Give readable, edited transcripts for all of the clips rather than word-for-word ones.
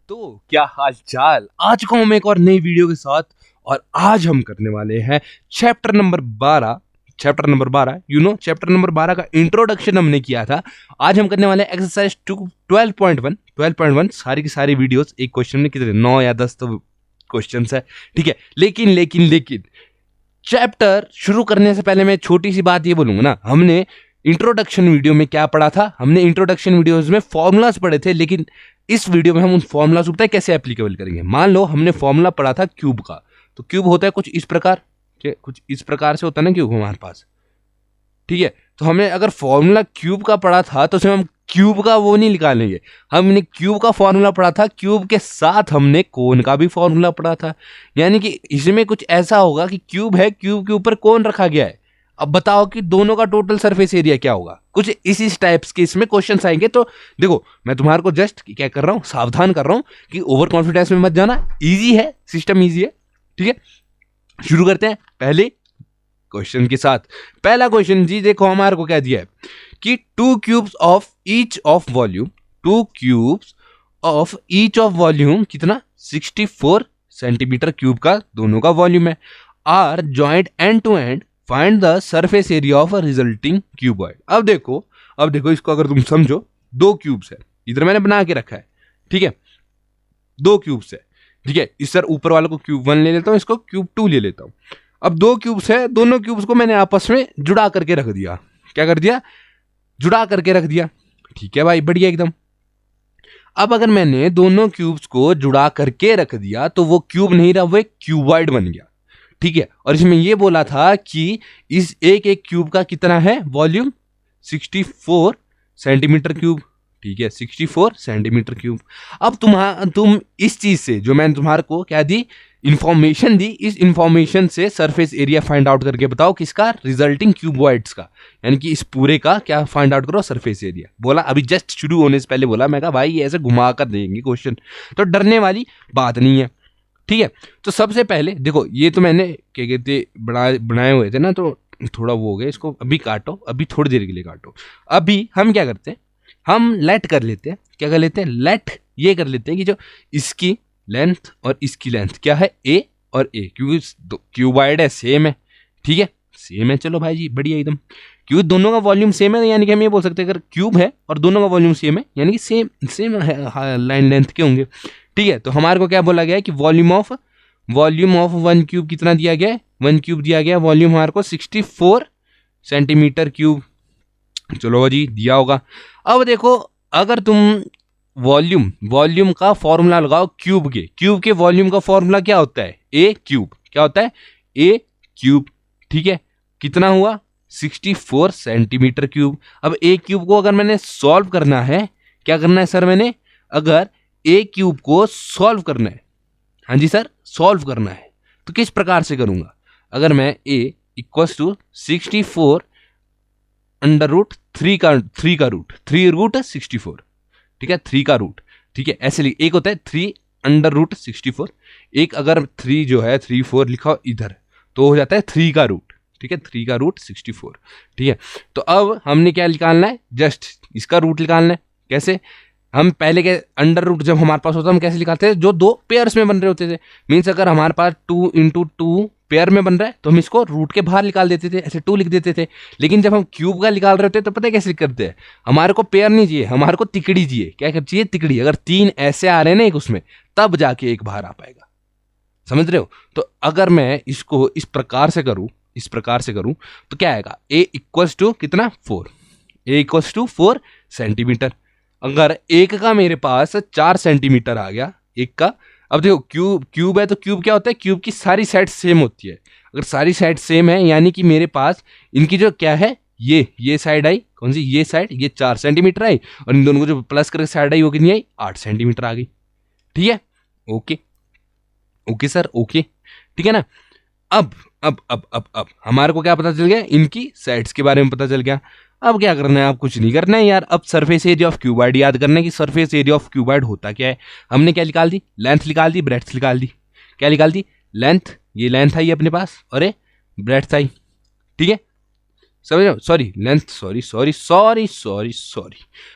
तो क्या हाल चाल। आ चुका हूं मैं एक और नई वीडियो के साथ और आज हम करने वाले हैं chapter number 12। Chapter number 12 chapter number 12 का इंट्रोडक्शन हमने किया था। आज हम करने वाले हैं एक्सरसाइज 12.1 सारी की सारी वीडियोस एक क्वेश्चन में कितने 9 या 10 तो क्वेश्चंस है, ठीक है। लेकिन चैप्टर शुरू करने से पहले मैं छोटी सी बात ये बोलूंगा ना, हमने इंट्रोडक्शन वीडियो में क्या पढ़ा था। हमने इंट्रोडक्शन वीडियोस में फॉर्मूलाज पढ़े थे, लेकिन इस वीडियो में हम उन फॉर्मूलाज को कैसे एप्लीकेबल करेंगे। मान लो हमने फॉर्मूला पढ़ा था क्यूब का, तो क्यूब होता है कुछ इस प्रकार से होता है ना क्यूब हमारे पास, ठीक है। तो हमें अगर फॉर्मूला क्यूब का पढ़ा था तो उसमें हम क्यूब का वो नहीं निकालेंगे, हमने क्यूब का फॉर्मूला पढ़ा था, क्यूब के साथ हमने कोन का भी फॉर्मूला पढ़ा था। यानी कि इसमें कुछ ऐसा होगा कि क्यूब है, क्यूब के ऊपर कोन रखा गया है। अब बताओ कि दोनों का टोटल सरफेस एरिया क्या होगा। कुछ इसी टाइप्स के इसमें क्वेश्चंस आएंगे। तो देखो मैं तुम्हारे को जस्ट क्या कर रहा हूं, सावधान कर रहा हूं कि ओवर कॉन्फिडेंस में मत जाना। इजी है, सिस्टम इजी है, ठीक है। शुरू करते हैं पहले क्वेश्चन के साथ। पहला क्वेश्चन जी देखो हमारे को क्या दिया है कि 2 cubes of each of volume, 2 cubes of each of volume कितना 64 सेंटीमीटर क्यूब का दोनों का वॉल्यूम है, are joint end to end, find the surface area of resulting cuboid. अब देखो इसको अगर तुम समझो, 2 क्यूब्स है, इधर मैंने बना के रखा है, ठीक है। 2 क्यूब्स है, ठीक है। इस सर ऊपर वाले को क्यूब 1 ले लेता हूं, इसको क्यूब 2 ले लेता हूं। अब 2 क्यूब्स है, दोनों क्यूब्स को मैंने आपस में जुड़ा करके रख दिया। क्या कर दिया? जुड़ा करके रख दिया, ठीक है भाई, बढ़िया एकदम। अब अगर मैंने दोनों क्यूब्स को जुड़ा करके रख दिया तो वो क्यूब नहीं रहा, वो एक क्यूबॉइड बन गया, ठीक है। और इसमें ये बोला था कि इस एक एक क्यूब का कितना है वॉल्यूम 64 सेंटीमीटर क्यूब, ठीक है, 64 सेंटीमीटर क्यूब। अब तुम इस चीज से जो मैंने तुम्हारे को क्या दी, इंफॉर्मेशन दी, इस इंफॉर्मेशन से सरफेस एरिया फाइंड आउट करके बताओ किसका, रिजल्टिंग क्यूबॉइड्स का। यानी कि इस पूरे का क्या फाइंड आउट करो, सरफेस एरिया। बोला अभी जस्ट शुरू होने से पहले बोला, मैं कहा भाई ऐसे घुमा कर देंगे क्वेश्चन, तो डरने वाली बात नहीं है, ठीक है। तो सबसे पहले देखो, ये तो मैंने क्या कहते बनाए हुए थे ना, तो थोड़ा वो हो गया, इसको अभी काटो, अभी थोड़ी देर के लिए काटो। अभी हम क्या करते हैं, हम लेट कर लेते हैं, क्या कर लेते हैं, लेट ये कर लेते हैं कि जो इसकी लेंथ और इसकी लेंथ क्या है, ए और ए, क्योंकि क्यूबॉइड है, सेम है, ठीक है, सेम है। चलो भाई जी बढ़िया एकदम, क्योंकि दोनों का वॉल्यूम सेम है, यानी कि हम ये बोल सकते हैं अगर क्यूब है और दोनों का वॉल्यूम सेम है, यानी कि सेम लाइन लेंथ के होंगे, ठीक है। तो हमारे को क्या बोला गया है कि वॉल्यूम ऑफ 1 क्यूब कितना दिया गया है, 1 क्यूब दिया गया, वॉल्यूम हमारे को 64 सेंटीमीटर क्यूब। चलो जी दिया होगा। अब देखो अगर तुम वॉल्यूम का फॉर्मूला लगाओ क्यूब के वॉल्यूम का फॉर्मूला क्या होता है, ए क्यूब, क्या होता है, ए क्यूब, ठीक है। कितना हुआ 64 सेंटीमीटर क्यूब। अब ए क्यूब को अगर मैंने सॉल्व करना है, क्या करना है सर, मैंने अगर ए क्यूब को सॉल्व करना है, हाँ जी सर सॉल्व करना है, तो किस प्रकार से करूंगा। अगर मैं ए इक्वल्स टू 64 अंडर रूट 3 का रूट 64, ठीक है, 3 का रूट, ठीक है, ऐसे एक होता है 3 अंडर रूट 64, एक अगर 3 जो है 3 4 लिखा इधर तो हो जाता है 3 का रूट, ठीक है, 3 का रूट 64, ठीक है। तो अब हमने क्या निकालना है, जस्ट इसका रूट निकालना है। कैसे, हम पहले के अंडर रूट जब हमारे पास होता हम कैसे निकालते थे, जो 2 पेयर्स में बन रहे होते थे, मीन्स अगर हमारे पास 2 इंटू 2 पेयर में बन रहा है तो हम इसको रूट के बाहर निकाल देते थे, ऐसे 2 लिख देते थे। लेकिन जब हम क्यूब का निकाल रहे होते तो पता है कैसे करते हैं, हमारे को पेयर नहीं चाहिए, हमारे को तिकड़ी चाहिए। क्या चाहिए, तिकड़ी। अगर 3 ऐसे आ रहे हैं ना एक उसमें, तब जाके एक बाहर आ पाएगा, समझ रहे हो। तो अगर मैं इसको इस प्रकार से करूं तो क्या आएगा, ए इक्वल्स टू कितना 4, ए इक्वल्स टू 4 सेंटीमीटर। अगर एक का मेरे पास 4 सेंटीमीटर आ गया एक का। अब देखो क्यूब है तो क्यूब क्या होता है, क्यूब की सारी साइड सेम होती है। अगर सारी साइड सेम है यानी कि मेरे पास इनकी जो क्या है, ये साइड आई, कौन सी, ये साइड, ये 4 सेंटीमीटर आई, और इन दोनों को जो प्लस करके साइड आई वो कितनी आई, 8 सेंटीमीटर आ गई, ठीक है। ओके सर, ओके, ठीक है ना। अब हमारे को क्या पता चल गया, इनकी साइड्स के बारे में पता चल गया। अब क्या करना है, आप कुछ नहीं करना है यार, अब सरफेस एरिया ऑफ क्यूबॉइड याद करना है कि सरफेस एरिया ऑफ क्यूबॉइड होता क्या है। हमने क्या निकाल दी, लेंथ निकाल दी, ब्रेड्थ निकाल दी। क्या निकाल दी, लेंथ, ये लेंथ आई अपने पास, और ये ब्रेड्थ आई, ठीक है, समझ रहे हो, सॉरी लेंथ, सॉरी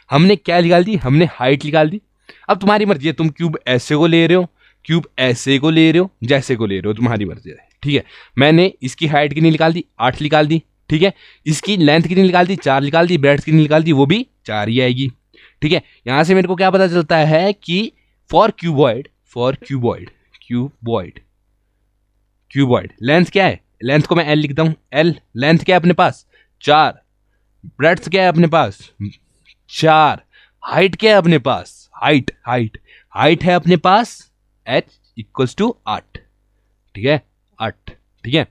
हमने क्या निकाल दी, हमने हाइट निकाल दी, अब तुम्हारी मर्जी है, तुम क्यूब ऐसे को ले रहे हो, क्यूब ऐसे को ले रहे हो, जैसे को ले रहे हो, तुम्हारी मर्जी है। ठीक है, मैंने इसकी हाइट कितनी निकाल दी, 8 निकाल दी। ठीक है, इसकी लेंथ कितनी निकाल दी, 4 निकाल दी। ब्रेड्थ कितनी निकाल दी, वो भी 4 ही आएगी। ठीक है, यहां से मेरे को क्या पता चलता है कि फॉर क्यूबॉइड लेंथ क्या है, लेंथ को मैं एल लिखता हूं, एल लेंथ क्या है अपने पास 4, ब्रेड्थ क्या है अपने पास 4, हाइट क्या है अपने पास, हाइट है अपने पास h इक्वल्स टू 8। ठीक है, 8। ठीक है,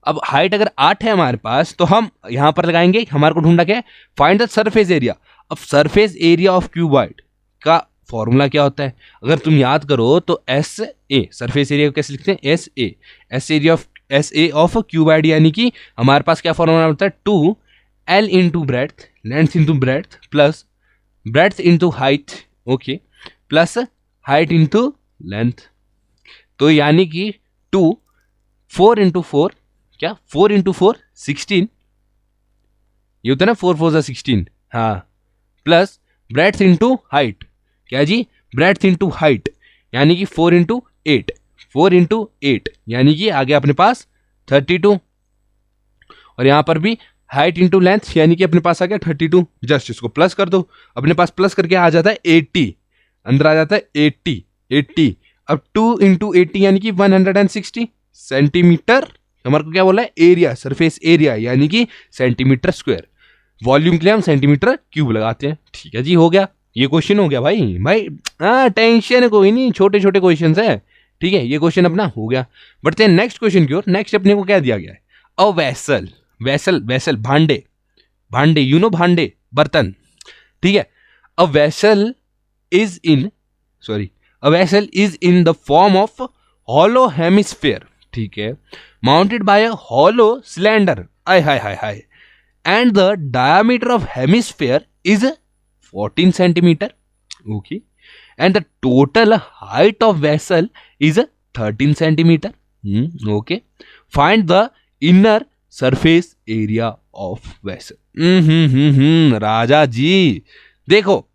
अब हाइट अगर 8 है हमारे पास तो हम यहां पर लगाएंगे, हमारे को ढूंढना क्या है, फाइंड द सरफेस एरिया। अब सरफेस एरिया ऑफ क्यूबॉइड का फॉर्मूला क्या होता है, अगर तुम याद करो तो एस ए, सरफेस एरिया को कैसे लिखते हैं, एस ए ऑफ क्यूबॉइड, यानी कि हमारे पास क्या फॉर्मूला होता है, 2l into breadth, length into breadth plus breadth into height, okay, plus height into length. तो यानी कि 4 इंटू 4 क्या, 4 इंटू 4 16, ये होता है ना 4 4 16, हाँ, प्लस ब्रेड्थ इंटू हाइट, क्या जी, ब्रेड्थ इंटू हाइट, यानी कि 4 इंटू 8, 4 इंटू 8 यानी कि आ गया अपने पास 32, और यहां पर भी हाइट इंटू लेंथ यानी कि अपने पास आ गया 32। जस्ट इसको प्लस कर दो, अपने पास प्लस करके आ जाता है 80, अंदर आ जाता है 80। अब 2 इंटू 80 यानी कि 160 सेंटीमीटर, हमारे को क्या बोला है, एरिया, सरफेस एरिया यानी कि सेंटीमीटर स्क्वायर। वॉल्यूम के लिए हम सेंटीमीटर क्यूब लगाते हैं। ठीक है जी, हो गया, ये क्वेश्चन हो गया भाई। हाँ, टेंशन कोई नहीं, छोटे छोटे क्वेश्चन है। ठीक है, ये क्वेश्चन अपना हो गया। बढ़ते हैं नेक्स्ट क्वेश्चन की ओर। नेक्स्ट अपने को क्या दिया गया है, अ वेसल, भांडे, यू नो, भांडे, बर्तन। ठीक है, a vessel is in the form of hollow hemisphere. ठीक है, mounted by a hollow cylinder, hi, and the diameter of hemisphere is 14 centimeter, okay, and the total height of vessel is 13 centimeter, okay, find the inner surface area of vessel। राजा जी देखो,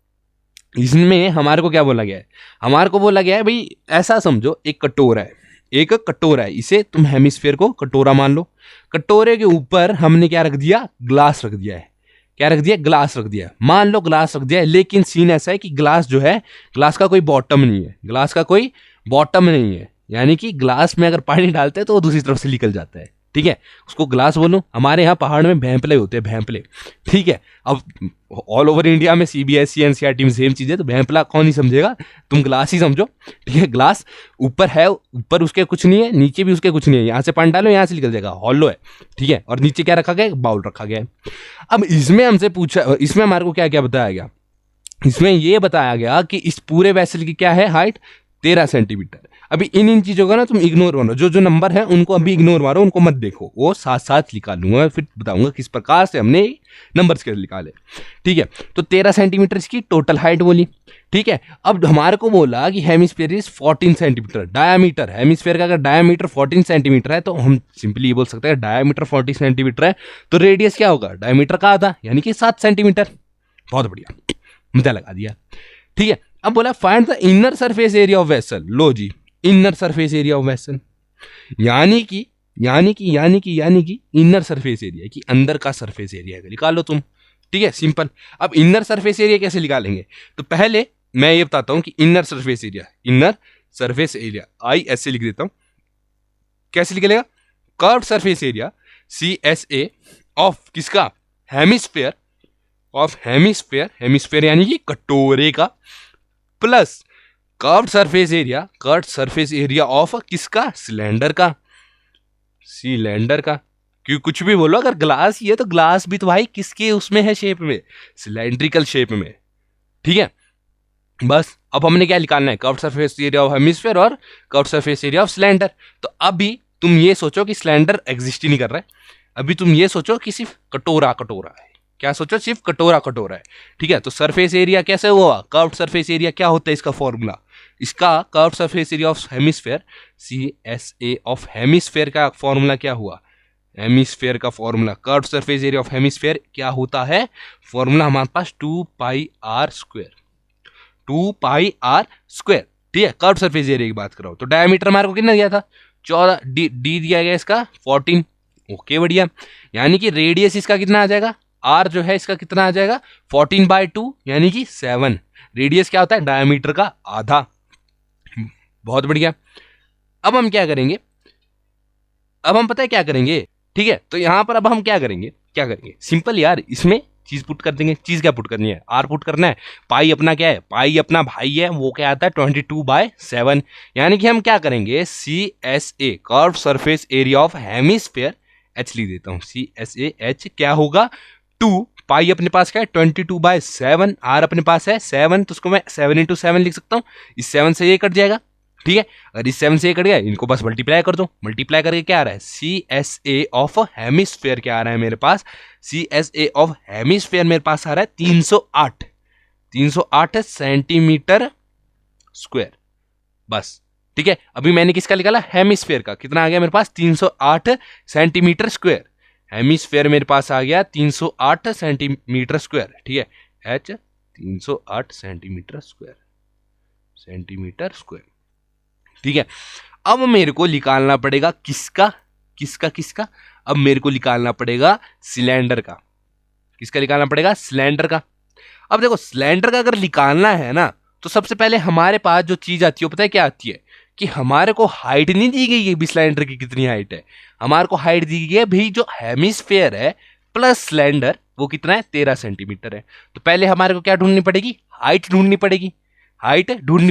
इसमें हमारे को क्या बोला गया है, हमारे को बोला गया है भाई ऐसा समझो, एक कटोरा है, इसे तुम हेमिस्फेयर को कटोरा मान लो, कटोरे के ऊपर हमने क्या रख दिया, ग्लास रख दिया है, ग्लास रख दिया है, मान लो ग्लास रख दिया है, लेकिन सीन ऐसा है कि ग्लास जो है, ग्लास का कोई बॉटम नहीं है, यानी कि ग्लास में अगर पानी डालते हैं तो वो दूसरी तरफ से निकल जाता है। ठीक है, उसको ग्लास बोलो, हमारे यहाँ पहाड़ में भैंपले होते हैं, भैंपले। ठीक है, अब ऑल ओवर इंडिया में सीबीएसई एनसीईआरटी में सेम चीज है, तो भैंपला कौन ही समझेगा, तुम ग्लास ही समझो। ठीक है, ग्लास ऊपर है, ऊपर उसके कुछ नहीं है, नीचे भी उसके कुछ नहीं है, यहाँ से पानी डालो यहाँ से निकल जाएगा, हॉलो है। ठीक है, और नीचे क्या रखा गया, बाउल रखा गया है। अब इसमें हमसे पूछा, इसमें हमारे को क्या क्या बताया गया, इसमें यह बताया गया कि इस पूरे वेसल की क्या है हाइट, 13 सेंटीमीटर। अभी इन चीजों का ना तुम इग्नोर मारो, जो नंबर है उनको अभी इग्नोर मारो, उनको मत देखो, वो साथ साथ निकालूंगा, फिर बताऊंगा किस प्रकार से हमने नंबर्स के निकाले। ठीक है, तो 13 सेंटीमीटर इसकी टोटल हाइट बोली। ठीक है, अब हमारे को बोला कि hemisphere is 14 centimetre diameter, hemisphere का अगर डायामीटर 14 सेंटीमीटर है तो हम सिंपली ये बोल सकते हैं डायामीटर 40 सेंटीमीटर है, तो रेडियस क्या होगा, डायामीटर का आधा यानी कि 7 सेंटीमीटर। बहुत बढ़िया, मुद्दा लगा दिया। ठीक है, अब बोला find the inner surface area of vessel. लो जी, inner surface area of vessel यानी कि इनर सरफेस एरिया की अंदर का सरफेस एरिया निकालो तुम। ठीक है, सिंपल। अब इनर सरफेस एरिया कैसे निकालेंगे, तो पहले मैं ये बताता हूं कि इनर सरफेस एरिया आई ऐसे लिख देता हूं, कैसे लिखेगा, curved surface area CSA of किसका, हेमिस्फेयर यानी कि कटोरे का, plus curved surface area of किसका, सिलेंडर का, क्यों कुछ भी बोलो, अगर ग्लास ही है तो ग्लास भी तो भाई किसके उसमें है, शेप में, सिलेंड्रिकल शेप में। ठीक है, बस अब हमने क्या निकालना है, curved surface area of hemisphere और curved surface area of cylinder. तो अभी तुम ये सोचो कि सिलेंडर एग्जिस्ट ही नहीं कर रहा है, अभी तुम ये सोचो कि सिर्फ कटोरा है, क्या सोचो, सिर्फ कटोरा है। ठीक है, तो सरफेस एरिया कैसे हुआ, कर्व्ड सरफेस एरिया क्या होता है, इसका फॉर्मूला, इसका curved surface area of hemisphere CSA of hemisphere का फॉर्मूला क्या हुआ, हेमिस्फीयर का formula, curved surface area of hemisphere क्या होता है, फॉर्मूला हमारे पास 2 pi r square. 2 pi are square. ठीक है, कर्व सरफेस एरिया की बात कर रहा हूं। तो डायमीटर हमारे को कितना दिया था 14, डी दिया गया इसका 14। ओके बढ़िया, यानी कि रेडियस इसका कितना आ जाएगा, आर जो है इसका कितना आ जाएगा 14/2 यानी कि 7। रेडियस क्या होता है डायमीटर का आधा। बहुत बढ़िया। अब हम क्या करेंगे, अब हम पता है क्या करेंगे, ठीक है। तो यहां पर अब हम क्या करेंगे सिंपल यार, इसमें चीज पुट कर देंगे। चीज क्या पुट करनी है, आर पुट करना है। पाई अपना क्या है, पाई अपना भाई है, वो क्या आता है 22/7। यानी कि हम क्या करेंगे CSA curve surface area of hemisphere, H लिख देता हूं CSAH क्या होगा 2 पाई अपने पास क्या है 22/7, आर अपने पास है 7, तो उसको मैं 7 × 7 लिख सकता हूं। इस 7 से ये कट जाएगा। ठीक है, अगर इस 7 से ये कट गया, इनको बस मल्टीप्लाई कर दो। मल्टीप्लाई करके क्या आ रहा है CSA ऑफ हेमिस्फेयर क्या आ रहा है मेरे पास, CSA ऑफ हेमिस्फेयर मेरे पास आ रहा है 308 सेंटीमीटर स्क्वायर। बस ठीक है, अभी मैंने किसका निकाला हेमिस्फेयर का, कितना आ गया मेरे पास 308 सेंटीमीटर स्क्वायर। हेमिस्फेयर मेरे पास आ गया 308 सेंटीमीटर स्क्वायर। ठीक है, H 308 सेंटीमीटर स्क्वायर। ठीक है, अब मेरे को निकालना पड़ेगा किसका, अब मेरे को निकालना पड़ेगा सिलेंडर का। किसका निकालना पड़ेगा, सिलेंडर का। अब देखो सिलेंडर का अगर निकालना है ना, तो सबसे पहले हमारे पास जो चीज आती है पता है क्या आती है, कि हमारे को हाइट नहीं दी गई है भी सिलेंडर की कितनी हाइट है, हमारे को हाइट दी गई है भाई जो हेमिस्फेयर है प्लस सिलेंडर वो कितना है 13 सेंटीमीटर है। तो पहले हमारे को क्या ढूंढनी पड़ेगी, हाइट ढूंढनी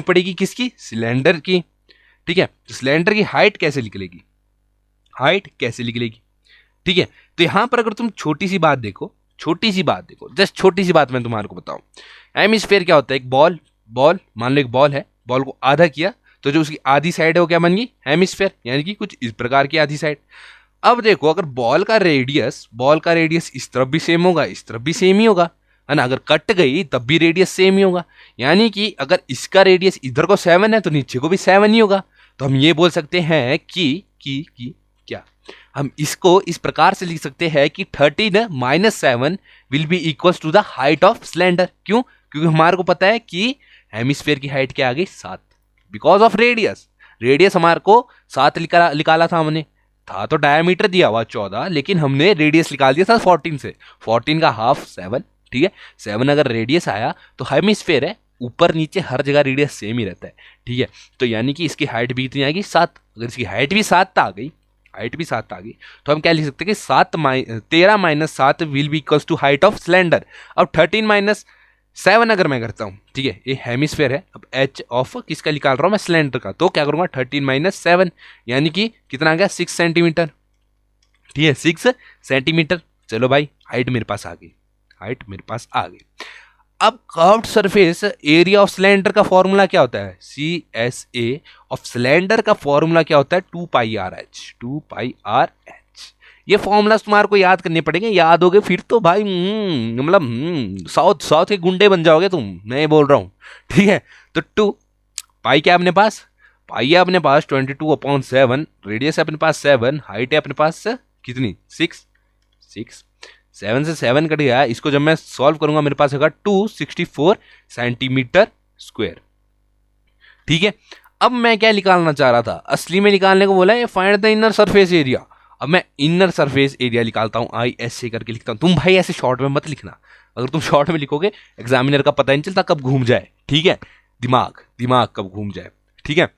पड़ेगी किसकी, सिलेंडर की। ठीक है, तो सिलेंडर की हाइट कैसे निकलेगी, ठीक है। तो यहां पर अगर तुम छोटी सी बात देखो, जस्ट छोटी सी बात मैं तुम्हारे को बताऊं। हेमिस्फेयर क्या होता है, एक बॉल मान लो एक बॉल है, बॉल को आधा किया तो जो उसकी आधी साइड है वो क्या बन गई हेमिस्फेयर, यानी कि कुछ इस प्रकार की आधी साइड। अब देखो अगर बॉल का रेडियस इस तरफ भी सेम होगा, इस तरफ भी सेम ही होगा, है ना। अगर कट गई तब भी रेडियस सेम ही होगा, यानी कि अगर इसका रेडियस इधर को 7 है तो नीचे को भी 7 ही होगा। तो हम ये बोल सकते हैं कि क्या हम इसको इस प्रकार से लिख सकते हैं कि 13 - 7 will be equals to the height of cylinder. क्यों, क्योंकि हमारे को पता है कि हेमिस्फेयर की हाइट क्या आ गई 7, बिकॉज ऑफ रेडियस हमारे को 7 निकाला था हमने, था तो डायमीटर दिया हुआ 14, लेकिन हमने रेडियस निकाल दिया था 14 से, 14 का हाफ 7। ठीक है, 7 अगर रेडियस आया तो हेमिस्फेयर है, ऊपर नीचे हर जगह रेडियस सेम ही रहता है। ठीक है, तो यानी कि इसकी हाइट भी कितनी आएगी 7। अगर इसकी हाइट भी 7 आ गई, तो हम क्या लिख सकते हैं कि 13 - 7 will be equals to height of cylinder. अब 13 - 7 अगर मैं करता हूं, ठीक है, ये हेमिस्फेयर है, अब H ऑफ किसका निकाल रहा हूं मैं सिलेंडर का, तो क्या करूंगा 13 - 7 यानी कि कितना आ गया 6 सेंटीमीटर। ठीक है, 6 सेंटीमीटर। चलो भाई हाइट मेरे पास आ गई। अब curved surface area of cylinder का फॉर्मूला क्या होता है, CSA ऑफ सिलेंडर का फॉर्मूला क्या होता है 2πRh। ये फॉर्मूला तुम्हारे को याद करने पड़ेंगे, याद हो गए फिर तो भाई मतलब साउथ के गुंडे बन जाओगे तुम, मैं बोल रहा हूं। ठीक है, तो 2 पाई क्या अपने पास, 22/7, रेडियस है अपने पास 7, हाइट है अपने पास कितनी 6। 7 से 7 कट गया, इसको जब मैं सॉल्व करूंगा मेरे पास होगा 264 सेंटीमीटर स्क्वायर। ठीक है, अब मैं क्या निकालना चाह रहा था, असली में निकालने को बोला है find the inner surface area. अब मैं इनर सरफेस एरिया निकालता हूं, ISA करके लिखता हूं। तुम भाई ऐसे शॉर्ट में मत लिखना, अगर तुम शॉर्ट में लिखोगे एग्जामिनर का पता नहीं चलता कब घूम जाए। ठीक है, दिमाग कब घूम जाए। ठीक है,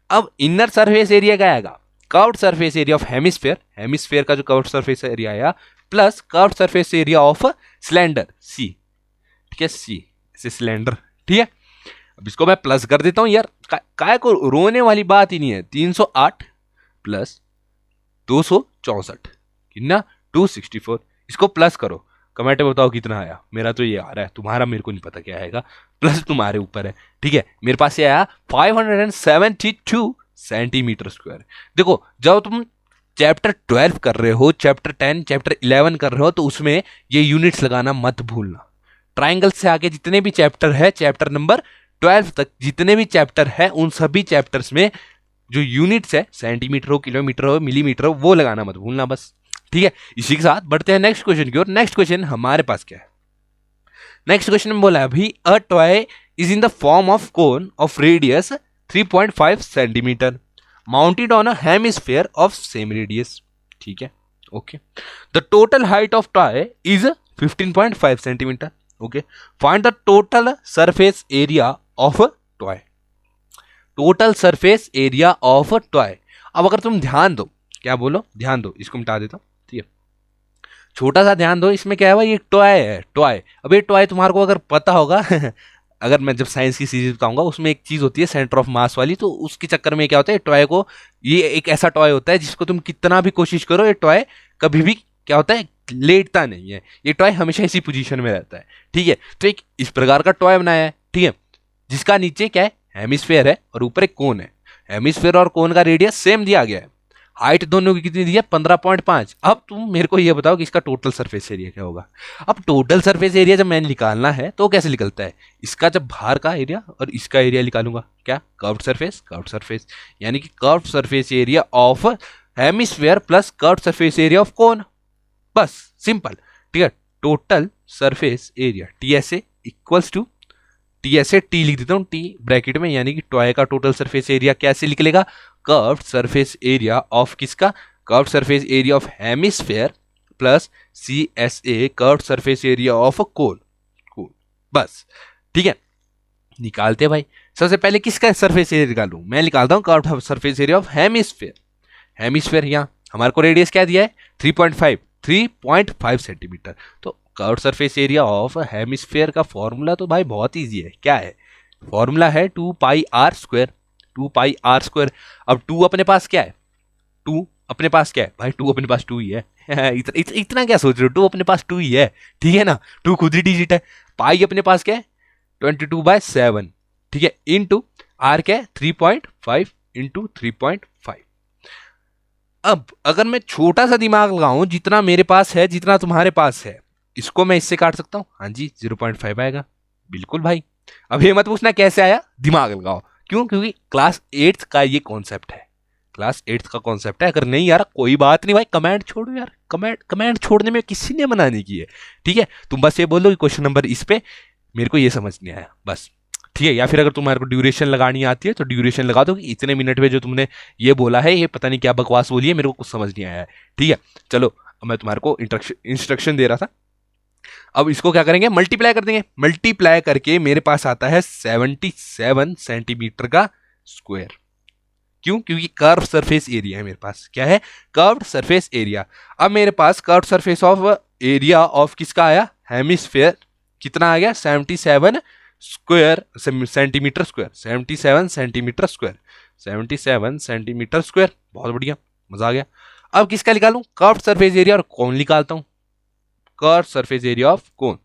अब इनर सरफेस एरिया क्या आएगा, curved surface area of hemisphere का जो कर्व्ड सरफेस एरिया आया plus curved surface area of cylinder C। ठीक है, C से सिलेंडर। ठीक है, अब इसको मैं प्लस कर देता हूं यार, काय को रोने वाली बात ही नहीं है। 308 प्लस 264 कितना 264, इसको प्लस करो, कमेंट में बताओ कितना आया। मेरा तो ये आ रहा है, तुम्हारा मेरे को नहीं पता क्या आएगा, प्लस तुम्हारे ऊपर है। ठीक है, मेरे पास ये आया 572 सेंटीमीटर स्क्वायर। देखो जब तुम चैप्टर 12 कर रहे हो, चैप्टर 10, चैप्टर 11 कर रहे हो, तो उसमें ये यूनिट्स लगाना मत भूलना। ट्राइंगल से आगे जितने भी चैप्टर है, चैप्टर नंबर 12 तक जितने भी चैप्टर है, उन सभी चैप्टर्स में जो यूनिट्स है, सेंटीमीटर हो, किलोमीटर हो, मिलीमीटर हो, वो लगाना मत भूलना बस। ठीक है, इसी के साथ बढ़ते हैं नेक्स्ट क्वेश्चन की ओर। नेक्स्ट क्वेश्चन हमारे पास क्या है, नेक्स्ट क्वेश्चन में बोला है अभी a toy is in the form of cone of radius 3.5 centimeter mounted on a hemisphere of same radius. ठीक है, okay. The total height of toy is 15.5 centimeter. Okay. Find the total surface area of a toy. Total surface area of a toy. अब अगर तुम ध्यान दो, क्या बोलो, ध्यान दो, इसको मिटा देता हूँ, ठीक है, छोटा सा ध्यान दो, इसमें क्या है भाई, ये टॉय है, टॉय। अब ये टॉय तुम्हारे को अगर पता होगा अगर मैं जब साइंस की सीरीज बताऊंगा उसमें एक चीज होती है सेंटर ऑफ मास वाली, तो उसके चक्कर में क्या होता है, टॉय को, ये एक ऐसा टॉय होता है जिसको तुम कितना भी कोशिश करो, ये टॉय कभी भी क्या होता है, लेटता नहीं है, ये टॉय हमेशा इसी पोजीशन में रहता है। ठीक है, तो एक इस प्रकार का टॉय बनाया है, ठीक है, जिसका नीचे क्या है, हेमिस्फेयर है और ऊपर एक कोन है। हेमिस्फेयर और कोन का रेडियस सेम दिया गया है, हाइट दोनों की कितनी दी है, 15.5। अब तुम मेरे को ये बताओ कि इसका टोटल सरफेस एरिया क्या होगा। अब टोटल सरफेस एरिया जब मैंने निकालना है तो कैसे निकलता है, इसका जब बाहर का एरिया और इसका एरिया निकालूंगा, क्या, कर्व्ड सरफेस, यानी कि curved surface area of hemisphere plus curved surface area of cone, बस सिंपल। ठीक है, total surface area TSA equals to, TSA T लिख देता हूं, टी ब्रैकेट में, यानी कि टॉय का टोटल सरफेस एरिया कैसे निकलेगा, कर्व्ड सरफेस एरिया ऑफ किसका, curved surface area of hemisphere plus CSA curved surface area of cone, बस। ठीक है, निकालते हैं भाई। सबसे पहले किसका सरफेस एरिया निकालूं, मैं निकालता हूं curved surface area of hemisphere. यहाँ हमारे को रेडियस क्या दिया है, 3.5 सेंटीमीटर। तो curved surface area of hemisphere का फॉर्मूला तो भाई बहुत इजी है, क्या है, फॉर्मूला है 2πr²। अब 2 अपने पास क्या है, 2 अपने पास क्या है भाई, 2 अपने पास 2 ही है इतना क्या सोच रहे हो, 2 अपने पास 2 ही है, ठीक है ना, 2 खुद ही डिजिट है। पाई अपने पास क्या है, 22/7, ठीक है, इनटू आर क्या है, 3.5 इंटू 3.5। अब अगर मैं छोटा सा दिमाग लगाऊं, जितना मेरे पास है, जितना तुम्हारे पास है, इसको मैं इससे काट सकता हूं, हाँ जी 0.5 आएगा, बिल्कुल भाई। अब ये मत पूछना कैसे आया, दिमाग लगाओ, क्यों, क्योंकि क्लास 8th का ये कॉन्सेप्ट है, क्लास 8th का कॉन्सेप्ट है। अगर नहीं यार कोई बात नहीं भाई, कमेंट छोड़ो यार, कमेंट छोड़ने में किसी ने मना नहीं की है, ठीक है, तुम बस ये बोलो कि क्वेश्चन नंबर इस पे मेरे को ये समझ नहीं आया, बस, ठीक है। या फिर अगर तुम्हारे को ड्यूरेशन लगानी आती है तो ड्यूरेशन लगा दो कि इतने मिनट में जो तुमने ये बोला है, ये पता नहीं क्या बकवास बोली है, मेरे को कुछ समझ नहीं आया है, ठीक है। चलो अब मैं तुम्हारे को इंस्ट्रक्शन दे रहा था, अब इसको क्या करेंगे, मल्टीप्लाई कर देंगे, मल्टीप्लाई करके मेरे पास आता है 77 सेंटीमीटर का स्क्वायर। क्यों, क्योंकि कर्व सरफेस एरिया है मेरे पास, क्या है, कर्व्ड सरफेस एरिया। अब मेरे पास curved surface of area of किसका आया, हेमिस्फेयर, कितना आ गया, 77 सेंटीमीटर स्क्वायर। बहुत बढ़िया, मजा आ गया। अब किसका निकालूं, कर्व्ड सरफेस एरिया और कौन निकालता हूं, curved surface area of cone.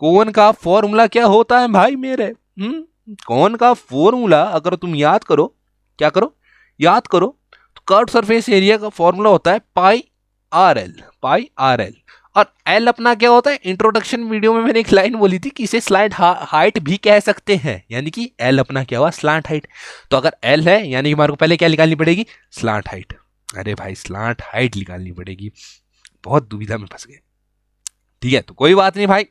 Cone का फॉर्मूला क्या होता है भाई मेरे, कोन का फॉर्मूला अगर तुम याद करो, क्या करो, याद करो, तो कर्व्ड सरफेस एरिया का फॉर्मूला होता है पाई आर एल। और एल अपना क्या होता है, इंट्रोडक्शन वीडियो में मैंने एक लाइन बोली थी कि इसे स्लांट हाइट भी कह सकते हैं, यानी कि एल अपना क्या हुआ, स्लांट हाइट। तो अगर एल है यानी कि हमारे को पहले क्या निकालनी पड़ेगी, स्लांट हाइट। अरे भाई स्लांट हाइट निकालनी पड़ेगी, बहुत दुविधा में फंस गए, ठीक है। तो कोई बात नहीं भाई,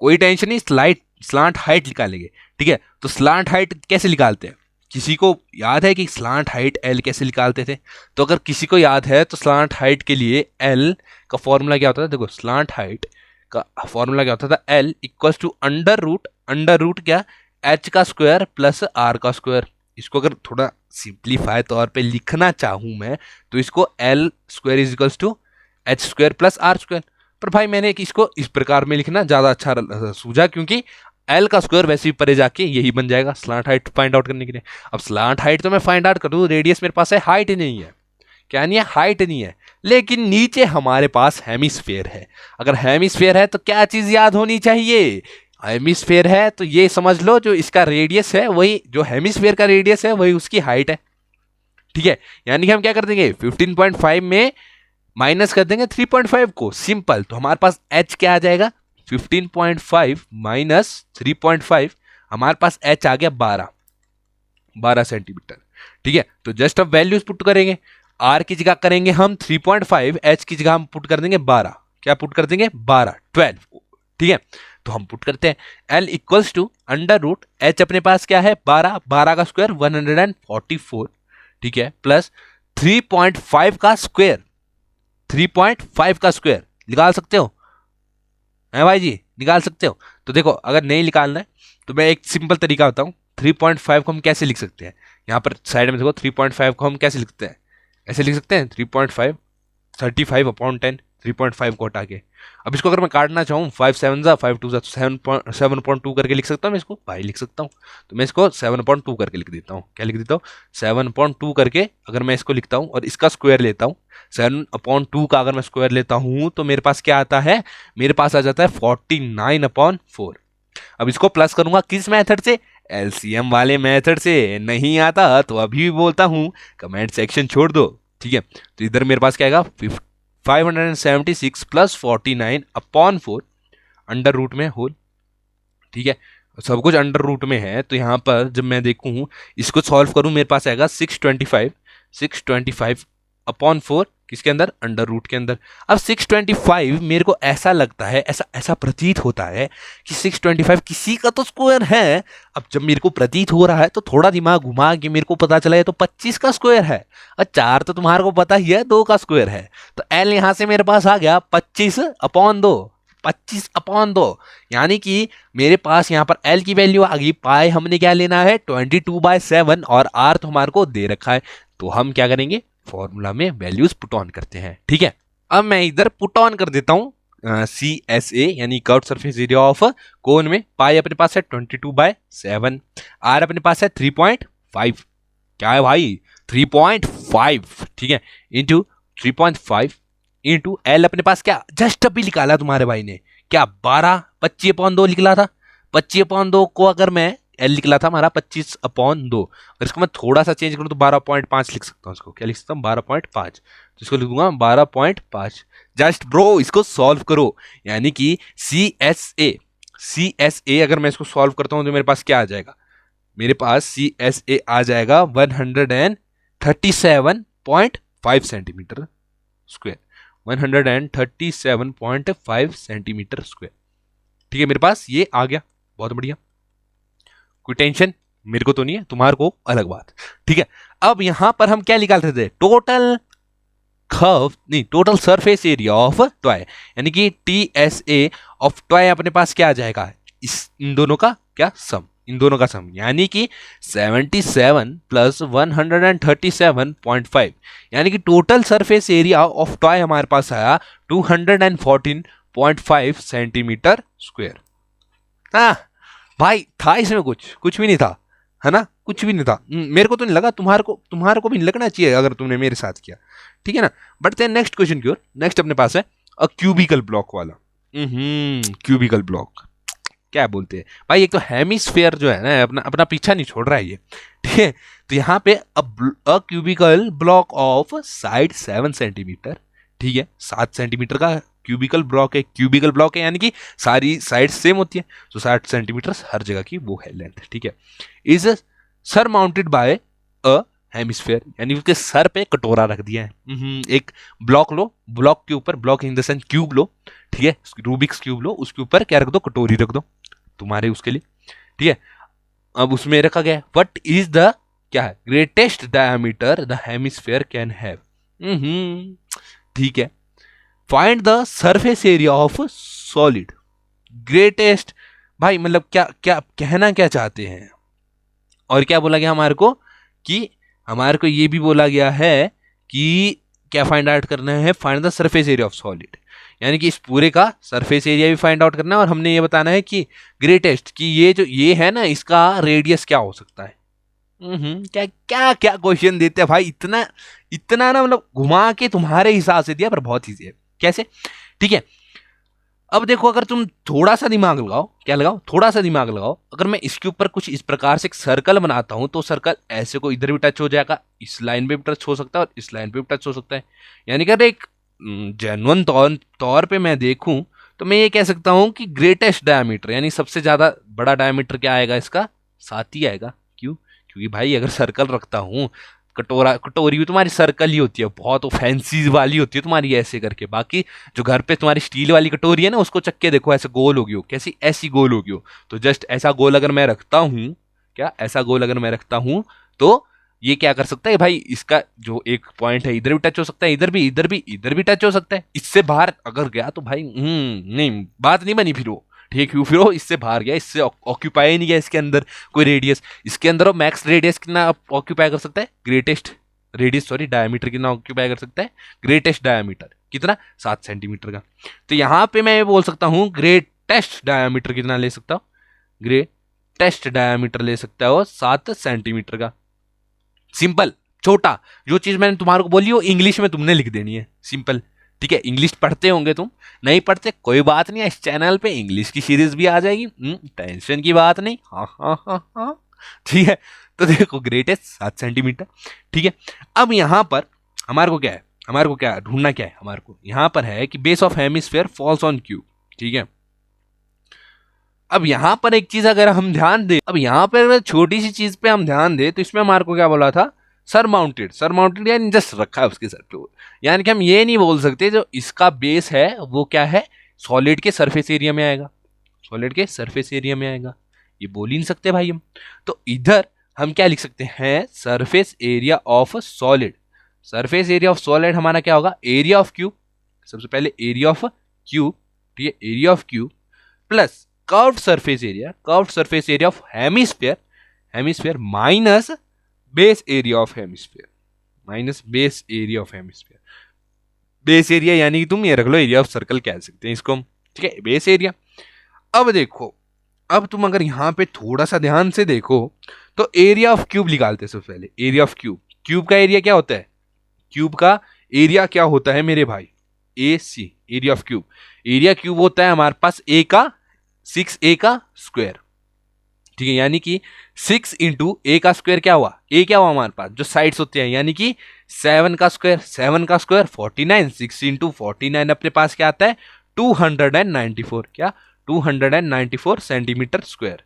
कोई टेंशन नहीं, स्लांट हाइट निकालेंगे, ठीक है। तो स्लांट हाइट कैसे निकालते हैं, किसी को याद है कि स्लांट हाइट एल कैसे निकालते थे, तो अगर किसी को याद है तो स्लांट हाइट के लिए एल का फॉर्मूला क्या होता था, देखो स्लांट हाइट का फॉर्मूला क्या होता था, L equals to under root क्या, एच का स्क्वायर प्लस आर का स्क्वायर। इसको अगर थोड़ा सिंप्लीफाई तौर पे लिखना चाहूँ मैं तो इसको L square is equals to H square plus R square. पर भाई मैंने इसको इस प्रकार में लिखना ज़्यादा अच्छा सूझा, क्योंकि एल का स्क्वायर वैसे ही परे जाके यही बन जाएगा स्लांट हाइट फाइंड आउट करने के लिए। अब स्लांट हाइट तो मैं फाइंड आउट करूँ, रेडियस मेरे पास है, हाइट नहीं है, क्या नहीं है, हाइट नहीं है, लेकिन नीचे हमारे पास हेमिस्फेयर है। अगर हेमिस्फेयर है तो क्या चीज़ याद होनी चाहिए, हेमिस्फेयर है तो ये समझ लो जो इसका रेडियस है वही, जो हेमिस्फेयर का रेडियस है वही उसकी हाइट है, ठीक है। यानी कि हम क्या कर देंगे, 15.5 में माइनस कर देंगे 3.5 को, सिंपल। तो हमारे पास h क्या आ जाएगा, 15.5 माइनस 3.5, हमारे पास h आ गया 12 सेंटीमीटर, ठीक है। तो जस्ट अब वैल्यूज पुट करेंगे, r की जगह करेंगे हम 3.5, h की जगह हम पुट कर देंगे 12, क्या पुट कर देंगे 12, 12, ठीक है। तो हम पुट करते हैं L equals to under root H अपने पास क्या है 12, 12 का स्क्वायर 144, ठीक है, प्लस 3.5 का स्क्वायर, 3.5 का स्क्वायर निकाल सकते हो है भाई जी, निकाल सकते हो। तो देखो अगर नहीं निकालना है तो मैं एक सिंपल तरीका बताऊं, 3.5 को हम कैसे लिख सकते हैं, यहाँ पर साइड में देखो 3.5 को हम कैसे लिखते हैं, ऐसे लिख सकते हैं 3.5 35/10, 3.5 को हटा के। अब इसको अगर मैं काटना चाहूँ 5 7 जा 5 2 जा 7.2 करके लिख सकता हूँ मैं इसको, भाई लिख सकता हूँ। तो मैं इसको 7.2 करके लिख देता हूँ, क्या लिख देता हूँ 7.2 करके अगर मैं इसको लिखता हूँ और इसका स्क्वायर लेता हूँ, 7/2 का अगर मैं स्क्वायर लेता हूँ तो मेरे पास क्या आता है, मेरे पास आ जाता है 49/4। अब इसको प्लस करूंगा किस मेथड से, एलसीएम वाले मेथड से। नहीं आता तो अभी भी बोलता हूं कमेंट सेक्शन छोड़ दो, ठीक है। तो इधर मेरे पास क्या आएगा 576 प्लस 49/4 अंडर रूट में होल, ठीक है, सब कुछ अंडर रूट में है। तो यहाँ पर जब मैं देखूँ इसको सॉल्व करूँ मेरे पास आएगा 625/4 किसके अंदर, अंडर रूट के अंदर। अब 625 मेरे को ऐसा लगता है, ऐसा ऐसा प्रतीत होता है कि 625 किसी का तो स्क्वायर है। अब जब मेरे को प्रतीत हो रहा है तो थोड़ा दिमाग घुमा के मेरे को पता चला है तो 25 का स्क्वायर है, और 4 तो तुम्हारे को पता ही है 2 का स्क्वायर है। तो एल यहां से मेरे पास आ गया 25/2, 25/2, यानी कि मेरे पास यहाँ पर एल की वैल्यू आ गई, पाई हमने क्या लेना है 22/7, और आर तो हमारे को दे रखा है। तो हम क्या करेंगे, फॉर्मूला में वैल्यूज पुट ऑन करते हैं, ठीक है। अब मैं इधर पुट ऑन कर देता हूं CSA यानी कर्व्ड सरफेस एरिया ऑफ कोन में, पाई अपने पास है 22/7, आर अपने पास है 3.5, क्या है भाई 3.5, ठीक है, इंटू 3.5 इंटू एल अपने पास क्या जस्ट अभी निकाला तुम्हारे भाई ने, क्या 25/2 निकला था। 25/2 को अगर मैं एल निकला था हमारा 25/2, अगर इसको मैं थोड़ा सा चेंज करूं तो 12.5 लिख सकता हूं। इसको क्या लिख सकता हूं 12.5, तो इसको लिख दूंगा 12.5। जस्ट ब्रो इसको सॉल्व करो, यानी कि CSA अगर मैं इसको सॉल्व करता हूं तो मेरे पास क्या आ जाएगा, मेरे पास CSA आ जाएगा 137.5 सेंटीमीटर स्क्वायर, 137.5 सेंटीमीटर स्क्वायर, ठीक है, मेरे पास ये आ गया, बहुत बढ़िया, कोई टेंशन मेरे को तो नहीं है, तुम्हारे को अलग बात, ठीक है। अब यहां पर हम क्या निकालते थे, टोटल कर्व नहीं, total surface area of toy, यानी कि TSA ऑफ टॉय अपने पास क्या आ जाएगा, इन दोनों का क्या सम, इन दोनों का सम, यानी कि 77 प्लस 137.5, यानी कि total surface area of toy हमारे पास आया 214.5 सेंटीमीटर स्क्वायर। हाँ भाई, था इसमें कुछ भी नहीं था, है ना, कुछ भी नहीं था। मेरे को तो नहीं लगा, तुम्हारे को भी नहीं लगना चाहिए अगर तुमने मेरे साथ किया, ठीक है ना। बढ़ते हैं नेक्स्ट क्वेश्चन की ओर। नेक्स्ट अपने पास है अ क्यूबिकल ब्लॉक वाला। क्यूबिकल ब्लॉक क्या बोलते हैं भाई, एक तो हेमिस्फेयर जो है ना अपना पीछा नहीं छोड़ रहा है ये, ठीक है। तो यहाँ पे a cubical block of side 7 centimetre, ठीक है, 7 सेंटीमीटर का क्यूबिकल ब्लॉक है। क्यूबिकल ब्लॉक है यानी कि सारी साइड सेम होती है, तो 60 सेंटीमीटर हर जगह की वो है लेंथ, ठीक है। Is surmounted by a hemisphere, यानी उसके सर पे कटोरा रख दिया है। एक ब्लॉक लो, ब्लॉक के ऊपर, block in the sense cube लो, ठीक है, रूबिक्स क्यूब लो, उसके ऊपर क्या रख दो, कटोरी रख दो तुम्हारे उसके लिए, ठीक है। अब उसमें रखा गया व्हाट इज द क्या है, greatest diameter the hemisphere can have, ठीक है। Find the surface area of solid, greatest, भाई मतलब क्या क्या कहना क्या चाहते हैं, और क्या बोला गया हमारे को, कि हमारे को ये भी बोला गया है कि क्या फाइंड आउट करना है, find the surface area of solid, यानी कि इस पूरे का सरफेस एरिया भी फाइंड आउट करना है, और हमने ये बताना है कि ग्रेटेस्ट, कि ये जो ये है ना इसका रेडियस क्या हो सकता है। क्या क्या क्या क्वेश्चन देते हैं भाई, इतना इतना ना मतलब घुमा के तुम्हारे हिसाब से दिया, पर बहुत ईजी है, कैसे, ठीक है। अब देखो अगर तुम थोड़ा सा दिमाग लगाओ, क्या लगाओ, थोड़ा सा दिमाग लगाओ, अगर मैं इसके ऊपर कुछ इस प्रकार से एक सर्कल बनाता हूं तो सर्कल ऐसे को इधर भी टच हो जाएगा, इस लाइन पे भी टच हो सकता है और इस लाइन पे भी टच हो सकता है, यानी कि अगर एक जेन्युइन तौर पे मैं देखूं तो मैं ये कह सकता हूं कि ग्रेटेस्ट डायमीटर, यानी सबसे ज्यादा बड़ा डायमीटर क्या आएगा इसका, 7 ही आएगा। क्यों, क्योंकि भाई अगर सर्कल रखता हूं कटोरा कटोरी भी तुम्हारी सर्कल ही होती है, बहुत फैंसी वाली होती है तुम्हारी ऐसे करके। बाकी जो घर पे तुम्हारी स्टील वाली कटोरी है ना, उसको चक्के देखो ऐसे गोल होगी हो, कैसी ऐसी गोल होगी हो। तो जस्ट ऐसा गोल अगर मैं रखता हूँ, क्या ऐसा गोल अगर मैं रखता हूँ, तो ये क्या कर सकता है भाई, इसका जो एक पॉइंट है इधर भी टच हो सकता है, इधर भी इधर भी इधर भी टच हो सकता है। इससे बाहर अगर गया तो भाई नहीं, बात नहीं बनी फिर वो, ठीक है, फिर वो इससे बाहर गया, इससे ऑक्यूपाई नहीं गया इसके अंदर कोई रेडियस। इसके अंदर वो मैक्स रेडियस कितना ऑक्यूपाई कर सकता है, ग्रेटेस्ट रेडियस सॉरी डायमीटर कितना ऑक्यूपाई कर सकता है, ग्रेटेस्ट डायमीटर कितना, 7 सेंटीमीटर का। तो यहाँ पे मैं ये बोल सकता हूँ ग्रेटेस्ट डायमीटर कितना ले सकता हूँ, ग्रेटेस्ट डायमीटर ले सकता है वो 7 सेंटीमीटर का। सिंपल, छोटा, जो चीज मैंने तुम्हारे को बोली वो इंग्लिश में तुमने लिख देनी है, सिंपल, ठीक है। इंग्लिश पढ़ते होंगे तुम, नहीं पढ़ते कोई बात नहीं, इस चैनल पे इंग्लिश की सीरीज भी आ जाएगी, टेंशन की बात नहीं, हाँ हाँ हाँ हाँ, ठीक है। तो देखो ग्रेटेस्ट 7 सेंटीमीटर, ठीक है। अब यहाँ पर हमारे को क्या है, हमारे को क्या ढूंढना क्या है, हमारे को यहाँ पर है कि base of hemisphere falls on cube, ठीक है। अब यहाँ पर एक चीज अगर हम ध्यान दें, अब यहाँ पर छोटी सी चीज पे हम ध्यान दें, तो इसमें हमारे को क्या बोला था, सर माउंटेड यानी जस्ट रखा है उसके सर पे, यानी कि हम ये नहीं बोल सकते जो इसका बेस है वो क्या है, सॉलिड के सरफेस एरिया में आएगा, सॉलिड के सरफेस एरिया में आएगा, ये बोल ही नहीं सकते भाई हम। तो इधर हम क्या लिख सकते हैं, surface area of solid, surface area of solid हमारा क्या होगा, एरिया ऑफ क्यूब, सबसे पहले एरिया ऑफ क्यूब, ठीक है, area of cube plus curved surface area of hemisphere minus base area of hemisphere, minus base area of hemisphere. Base area यानी कि तुम ये रख लो एरिया ऑफ सर्कल कह सकते हैं इसको हम, ठीक है, बेस एरिया। अब देखो, अब तुम अगर यहां पे थोड़ा सा ध्यान से देखो तो एरिया ऑफ क्यूब निकालते हैं सबसे पहले, एरिया ऑफ क्यूब, क्यूब का एरिया क्या होता है, क्यूब का एरिया क्या होता है मेरे भाई, A C, area of cube, area cube होता है हमारे पास ए का 6a का स्क्वायर, ठीक है, यानी कि 6 इंटू ए का स्क्वायर क्या हुआ, ए क्या हुआ हमारे पास जो साइड्स होते हैं, यानी कि 7 का स्क्वायर, 7 का स्क्वायर 49, 6 इंटू 49 अपने पास क्या आता है 294, क्या 294 सेंटीमीटर स्क्वायर।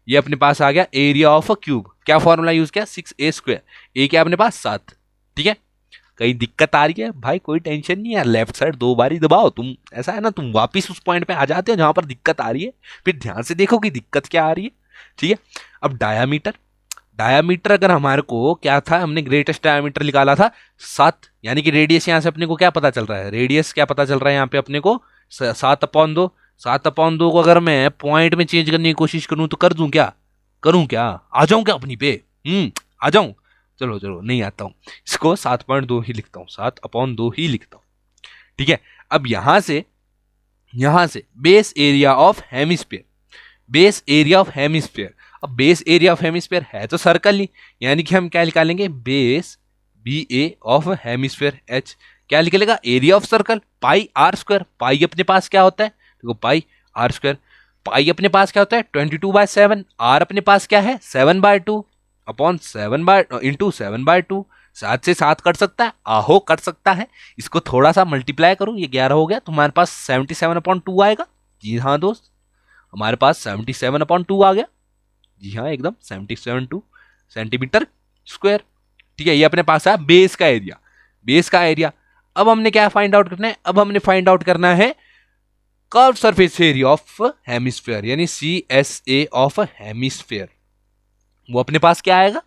ये अपने पास आ गया एरिया ऑफ अ क्यूब, क्या फॉर्मूला यूज किया 6a स्क्वायर, ए क्या अपने पास 7, ठीक है। कहीं दिक्कत आ रही है भाई, कोई टेंशन नहीं है, लेफ्ट साइड 2 बार ही दबाओ तुम, ऐसा है ना तुम वापिस उस पॉइंट पे आ जाते हो जहां पर दिक्कत आ रही है, फिर ध्यान से देखो कि दिक्कत क्या आ रही है, ठीक है। अब डायामीटर, डायामीटर अगर हमारे को क्या था, हमने ग्रेटेस्ट डायामीटर निकाला था 7, यानी कि रेडियस यहां से अपने को क्या पता चल रहा है, रेडियस क्या पता चल रहा है यहाँ पे अपने को 7/2, 7/2 को अगर मैं पॉइंट में चेंज करने की कोशिश करूं तो कर दूं क्या, करूं क्या, आ जाऊं क्या अपनी पे, आ जाऊं, चलो चलो नहीं आता हूं, इसको 7.2 ही लिखता हूं, 7/2 ही लिखता हूं, ठीक है। अब यहां से base area of hemisphere, base area of hemisphere, अब बेस एरिया ऑफ हेमिस्फीयर है तो सर्कल ही, यानी कि हम क्या निकालेंगे, base B A of hemisphere H, क्या निकलेगा area of circle pi are square, pi अपने पास क्या होता है, देखो पाई आर स्क्वायर, पाई अपने पास क्या होता है 22/7, आर अपने पास क्या है 7/2 अपॉन 7 इंटू 7/2, 7 से 7 कट सकता है, आहो कट सकता है, इसको थोड़ा सा मल्टीप्लाई करूं, ये 11 हो गया, तुम्हारे पास 77/2 आएगा, जी हाँ दोस्त, हमारे पास 77/2 आ गया, जी हाँ एकदम 77 सेंटीमीटर स्क्वायर, ठीक है। ये अपने पास है बेस का एरिया, बेस का एरिया। अब हमने क्या फाइंड आउट करना है, अब हमने फाइंड आउट करना है curve surface area of hemisphere, यानी CSA ऑफ हेमिस्फीयर, वो अपने पास क्या आएगा,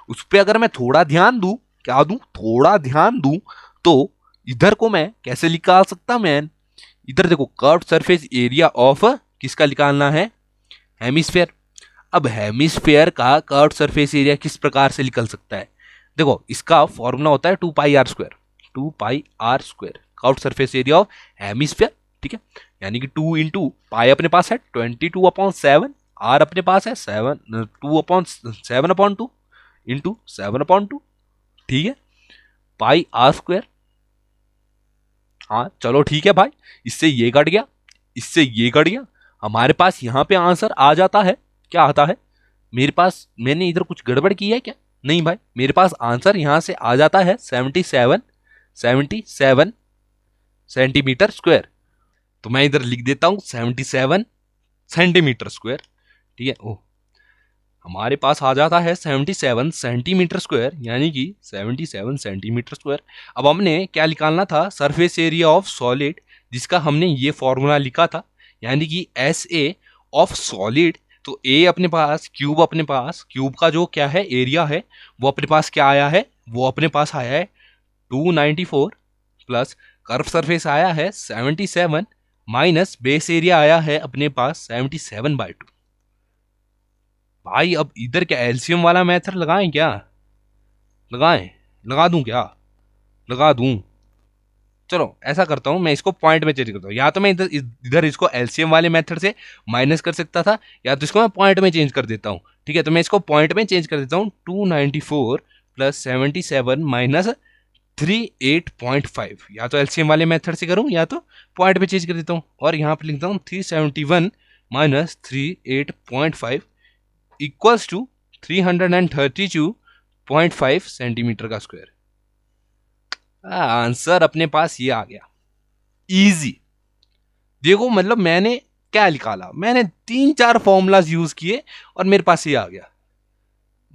उस पर अगर मैं थोड़ा ध्यान दूं, क्या दूं, थोड़ा ध्यान दूं, तो इधर को मैं कैसे निकाल सकता, मैं इधर देखो कर्व सरफेस एरिया ऑफ किसका निकालना है, हेमिस्फीयर। अब हेमिस्फीयर का कर्व सरफेस एरिया किस प्रकार से निकल सकता है, देखो इसका फॉर्मूला होता है 2πr², 2πr², curve surface area of hemisphere, ठीक है, यानी कि 2 इंटू पाई अपने पास है 22/7, आर अपने पास है 7/2 इंटू 7/2, ठीक है, पाई आर स्क्वायर, हाँ चलो ठीक है भाई, इससे ये कट गया, इससे ये कट गया, हमारे पास यहाँ पे आंसर आ जाता है, क्या आता है मेरे पास, मैंने इधर कुछ गड़बड़ की है क्या, नहीं भाई, मेरे पास आंसर यहां से आ जाता है 77 सेंटीमीटर स्क्वायर, तो मैं इधर लिख देता हूं 77 सेंटीमीटर स्क्वायर, ठीक है। ओह हमारे पास आ जाता है 77 सेंटीमीटर स्क्वायर, यानी कि 77 सेंटीमीटर स्क्वायर। अब हमने क्या निकालना था, सरफेस एरिया ऑफ सॉलिड, जिसका हमने ये फॉर्मूला लिखा था, यानी कि एस ए ऑफ सॉलिड। तो ए अपने पास, क्यूब का जो क्या है एरिया है वो अपने पास क्या आया है, वो अपने पास आया है 294 प्लस कर्व सरफेस आया है 77 माइनस बेस एरिया आया है अपने पास 77/2। भाई अब इधर क्या एलसीएम वाला मेथड लगाएं क्या, लगाएं, लगा दूं क्या, लगा दूं। चलो ऐसा करता हूं, मैं इसको पॉइंट में चेंज करता हूं। या तो मैं इधर इधर इसको एलसीएम वाले मेथड से माइनस कर सकता था, या तो इसको मैं पॉइंट में चेंज कर देता हूं। ठीक है, तो मैं इसको पॉइंट में चेंज कर देता हूं। 294 प्लस 77 माइनस 38.5, या तो एलसीएम वाले मेथड से करूं या तो पॉइंट में चेंज कर देता हूं। और यहाँ पे लिखता हूं 371 माइनस 38.5 इक्वल्स टू 332.5 सेंटीमीटर का स्क्वायर। आंसर अपने पास ये आ गया, इजी। देखो मतलब मैंने क्या निकाला, मैंने 3-4 फॉर्मूलाज यूज किए और मेरे पास ये आ गया।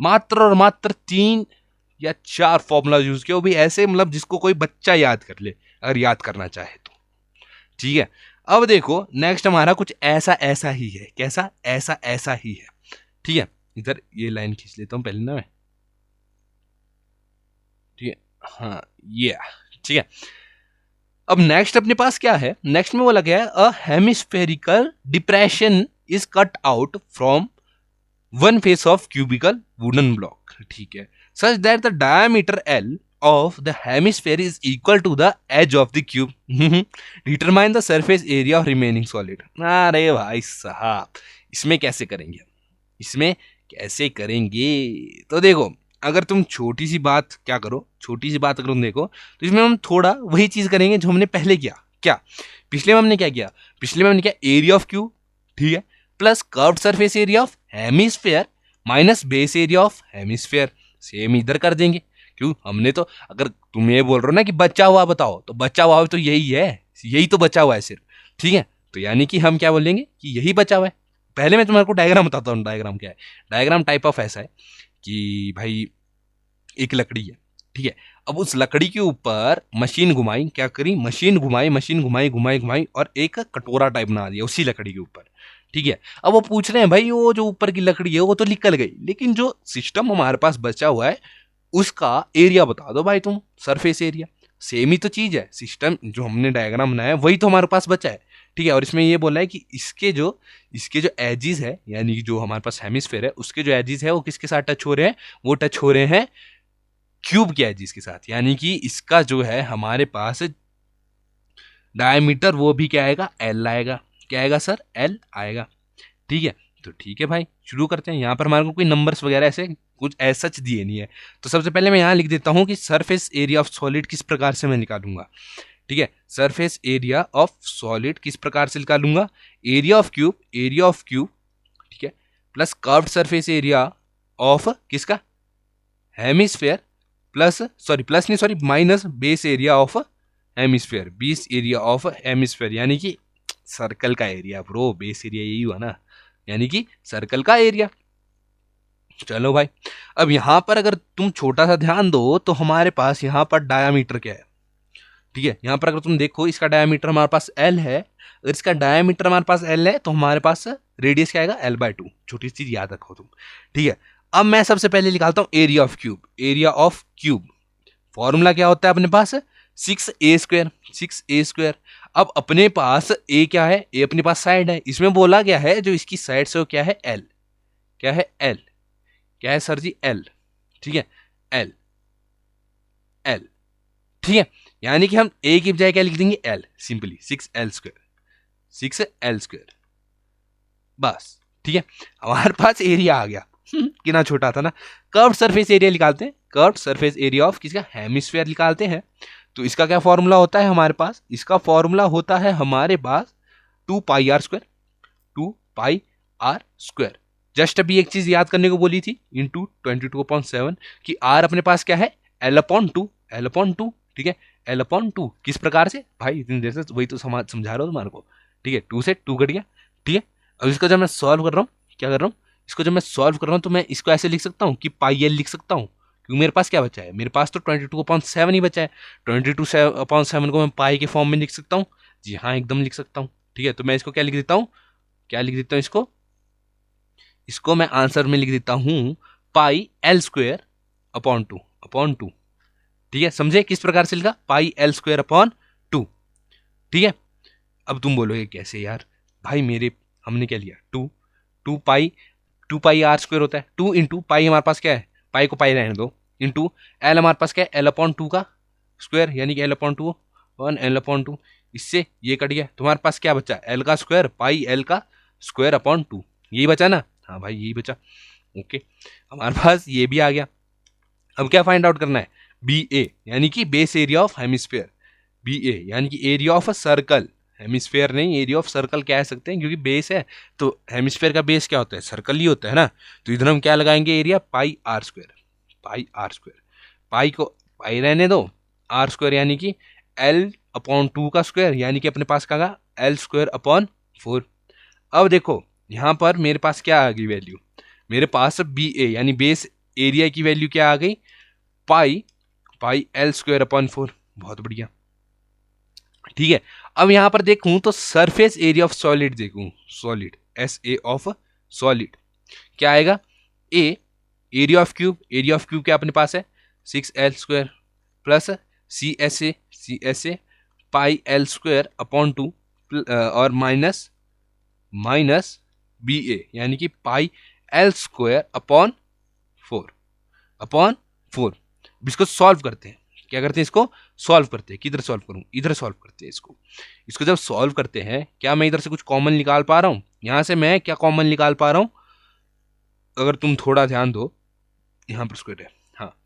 मात्र और मात्र 3 या 4 फॉर्मूला यूज किए, वो भी ऐसे मतलब जिसको कोई बच्चा याद कर ले, अगर याद करना चाहे तो। ठीक है, अब देखो नेक्स्ट हमारा कुछ ऐसा ऐसा ही है। कैसा, ऐसा ऐसा ही है। ठीक है, इधर ये लाइन खींच लेता हूं पहले ना मैं। ठीक है, हाँ ये, ठीक है। अब नेक्स्ट अपने पास क्या है, नेक्स्ट में बोला गया है a hemispherical depression is cut out from one face of cubical wooden block. ठीक है, such that the diameter L of the hemisphere is equal to the edge of the cube. Determine the surface area of remaining solid. अरे भाई साहब, इसमें कैसे करेंगे, इसमें कैसे करेंगे? तो देखो, अगर तुम छोटी सी बात क्या करो, छोटी सी बात अगर तुम देखो, तो इसमें हम थोड़ा वही चीज करेंगे जो हमने पहले किया। क्या, पिछले में हमने क्या किया, पिछले में हमने क्या, एरिया ऑफ क्यूब, ठीक है, plus curved surface area of hemisphere minus base area of hemisphere. Same इधर कर देंगे। क्यों, हमने तो, अगर तुम ये बोल रहे हो ना कि बचा हुआ बताओ, तो बचा हुआ तो यही है, यही तो बचा हुआ है सिर्फ। ठीक है, तो यानी कि हम क्या बोलेंगे कि यही बचा हुआ है। पहले मैं तुम्हारे को डायग्राम बताता हूँ, डायग्राम क्या है। डायग्राम टाइप ऑफ ऐसा है कि भाई एक लकड़ी है, ठीक है, अब उस लकड़ी के ऊपर मशीन घुमाई, क्या करी, मशीन घुमाई, मशीन घुमाई घुमाई घुमाई और एक कटोरा टाइप बना दिया उसी लकड़ी के ऊपर। ठीक है, अब वो पूछ रहे हैं भाई वो जो ऊपर की लकड़ी है वो तो निकल गई, लेकिन जो सिस्टम हमारे पास बचा हुआ है उसका एरिया बता दो भाई तुम, सरफेस एरिया। सेम ही तो चीज है, सिस्टम जो हमने डायग्राम बनाया है वही तो हमारे पास बचा है। ठीक है, और इसमें ये बोला है कि इसके जो एजिस है, यानी कि जो हमारे पास हेमिस्फेयर है उसके जो एजिस है वो किसके साथ टच हो रहे हैं, वो टच हो रहे हैं क्यूब के एजिस के साथ। यानी कि इसका जो है हमारे पास डायमीटर वो भी क्या आएगा, एल आएगा। क्या आएगा सर, एल आएगा। ठीक है, तो ठीक है भाई शुरू करते हैं। यहाँ पर हमारे को कोई नंबर्स वगैरह ऐसे कुछ ऐसा दिए नहीं है, तो सबसे पहले मैं यहाँ लिख देता हूँ कि सरफेस एरिया ऑफ सॉलिड किस प्रकार से मैं निकालूंगा। ठीक है, सरफेस एरिया ऑफ सॉलिड किस प्रकार से निकालूंगा, एरिया ऑफ क्यूब, ठीक है, plus curved surface area of किसका, hemisphere, plus minus base area of hemisphere, base area of hemisphere, यानी कि सर्कल का एरिया ब्रो, बेस एरिया यही हुआ ना, यानी कि सर्कल का एरिया। चलो भाई, अब यहां पर अगर तुम छोटा सा ध्यान दो तो हमारे पास यहां पर डायामीटर क्या है। ठीक है, यहां पर अगर तुम देखो इसका डायामीटर हमारे पास एल है, अगर इसका डायामीटर हमारे पास एल है तो हमारे पास रेडियस क्या आएगा, L/2। छोटी सी चीज याद रखो तुम। ठीक है, अब मैं सबसे पहले निकालता हूं area of cube. Area of cube formula क्या होता है अपने पास, 6a²। अब अपने पास ए क्या है, ए अपने पास साइड है, इसमें बोला गया है जो इसकी साइड से वो क्या है, एल। क्या है, एल। क्या है सर जी, एल। ठीक है, एल, एल। ठीक है, यानी कि हम ए की बजाय क्या लिख देंगे, एल, सिंपली 6l²। बस ठीक है, हमारे पास एरिया आ गया। कितना छोटा था ना। कर्व्ड सरफेस एरिया निकालते हैं, कर्व्ड सरफेस एरिया ऑफ किसका, हेमिस्फीयर निकालते हैं। तो इसका क्या फॉर्मूला होता है हमारे पास, इसका फॉर्मूला होता है हमारे पास 2πr², 2πr²। जस्ट अभी एक चीज याद करने को बोली थी, इंटू 22/7 कि आर अपने पास क्या है, L/2। ठीक है, L/2 किस प्रकार से भाई, इतनी देर से वही तो समझा रहा हूँ तुम्हारे को। ठीक है, 2 से 2 कट गया। ठीक है, अब इसका जब मैं सॉल्व कर रहा हूँ, क्या कर रहा हूँ, इसको जब मैं सॉल्व कर रहा हूँ तो मैं इसको ऐसे लिख सकता हूँ कि पाई एल लिख सकता हूँ, क्योंकि मेरे पास क्या बचा है, मेरे पास तो 22/7 ही बचा है। 22/7 को मैं पाई के फॉर्म में लिख सकता हूँ, जी हाँ एकदम लिख सकता हूँ। ठीक है, तो मैं इसको क्या लिख देता हूँ, क्या लिख देता हूँ इसको मैं आंसर में लिख देता हूँ pi L square upon two. ठीक है, समझे किस प्रकार से लिखा, पाई एल स्क्वेयर अपॉन 2। ठीक है, अब तुम बोलोगे कैसे यार भाई, मेरे हमने क्या लिया, टू पाई आर स्क्वेयर होता है, 2 इंटू पाई हमारे पास क्या है, पाई को पाई रहने दो, इंटू एल हमारे पास क्या है, एल अपॉन 2 का स्क्वायर, यानी कि L upon 2 one L upon 2, इससे ये कट गया, तुम्हारे पास क्या बचा, एल का स्क्वायर पाई एल का स्क्वायर अपॉन 2, यही बचा ना, हाँ भाई यही बचा। ओके, हमारे पास ये भी आ गया। अब क्या फाइंड आउट करना है, बी ए यानी कि base area of hemisphere, B A यानी कि area of a circle, hemisphere नहीं एरिया ऑफ सर्कल कह सकते हैं, क्योंकि बेस है तो हेमिस्फेयर का बेस क्या होता है, सर्कल ही होता है ना। तो इधर हम क्या लगाएंगे, एरिया पाई आर स्क्वायर, पाई को पाई रहने दो, आर स्क्वायर यानी कि एल अपॉन 2 का स्क्वायर, यानी कि अपने पास क्या आएगा, एल स्क्वायर अपॉन 4। अब देखो यहाँ पर मेरे पास क्या आ गई वैल्यू, मेरे पास बी ए यानी बेस एरिया की वैल्यू क्या आ गई, पाई एल स्क्वायर अपॉन 4। बहुत बढ़िया। ठीक है, अब यहां पर देखूं तो सरफेस एरिया ऑफ सॉलिड देखूं, solid S A of solid क्या आएगा, ए एरिया ऑफ क्यूब क्या अपने पास है 6L square plus C S A pi L square upon 2 और माइनस बी ए यानी कि पाई एल स्क्वायर अपॉन 4 इसको सॉल्व करते हैं, क्या करते हैं, इसको सॉल्व करते हैं, किधर सॉल्व करूं, इधर सॉल्व करते हैं इसको जब सॉल्व करते हैं, क्या मैं इधर से कुछ कॉमन निकाल पा रहा हूं, यहां से मैं क्या कॉमन निकाल पा रहा हूं, अगर तुम थोड़ा ध्यान दो, यहां पर स्क्वायर है, हाँ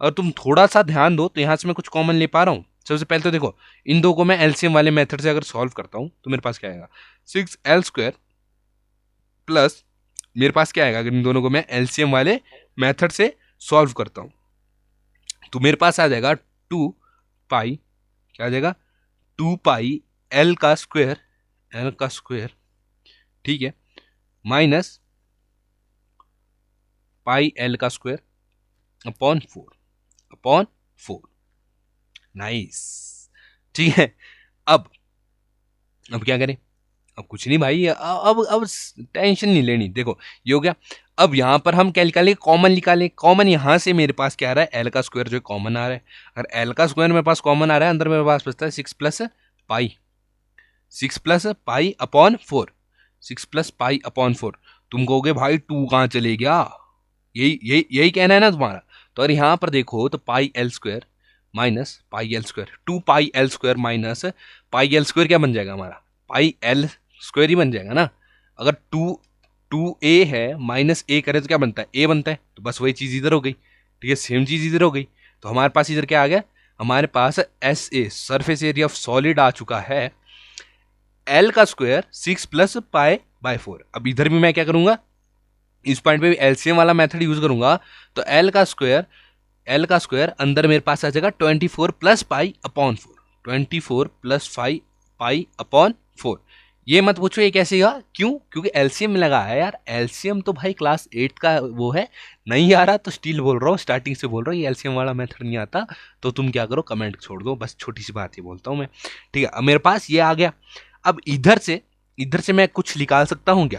अगर तुम थोड़ा सा ध्यान दो तो यहां से मैं कुछ कॉमन ले पा रहा हूं। सबसे पहले तो देखो इन दो को मैं एलसीएम वाले मेथड से अगर सॉल्व करता हूं तो मेरे पास क्या आएगा, 6L स्क्वायर प्लस मेरे पास क्या आएगा, अगर इन दोनों को मैं एलसीएम वाले मेथड से सॉल्व करता हूं तो मेरे पास आ जाएगा 2 पाई, क्या आ जाएगा 2 पाई एल का स्क्वायर, ठीक है, माइनस पाई एल का स्क्वायर अपॉन 4 नाइस। ठीक है, अब क्या करें, अब कुछ नहीं भाई, अब टेंशन नहीं लेनी, देखो ये हो गया। अब यहां पर हम क्या निकालें, कॉमन यहां से मेरे पास क्या आ रहा है, एल का स्क्वायर जो कॉमन आ रहा है, अगर एल का स्क्वायर मेरे पास कॉमन आ रहा है, अंदर मेरे पास बचता है 6 प्लस पाई अपॉन 4। तुम कहोगे भाई 2 कहां चले गया, यही कहना है ना तुम्हारा। तो अगर यहां पर देखो तो पाई L square minus pi L square, 2 पाई L square minus pi L square क्या बन जाएगा हमारा, पाई एल स्क्वायर ही बन जाएगा ना। अगर 2a है माइनस a करे तो क्या बनता है, a बनता है, तो बस वही चीज इधर हो गई। ठीक है, सेम चीज इधर हो गई, तो हमारे पास इधर क्या आ गया, हमारे पास S A surface area of solid आ चुका है, एल का स्क्वायर 6 प्लस पाई बाय 4। अब इधर भी मैं क्या करूंगा, इस पॉइंट पे भी एलसीएम वाला मेथड यूज करूंगा, तो एल का स्क्वायर अंदर मेरे पास आ जाएगा 24 प्लस पाई अपॉन 4। ये मत पूछो ये कैसे हुआ, क्यों, क्योंकि एलसीएम लगा है यार, एलसीएम तो भाई क्लास 8 का वो है, नहीं आ रहा तो स्टिल बोल रहा हूँ, स्टार्टिंग से बोल रहा हूँ, ये एलसीएम वाला मेथड नहीं आता तो तुम क्या करो, कमेंट छोड़ दो, बस छोटी सी बात ही बोलता हूँ मैं। ठीक है, अब मेरे पास ये आ गया। अब इधर से मैं कुछ निकाल सकता हूँ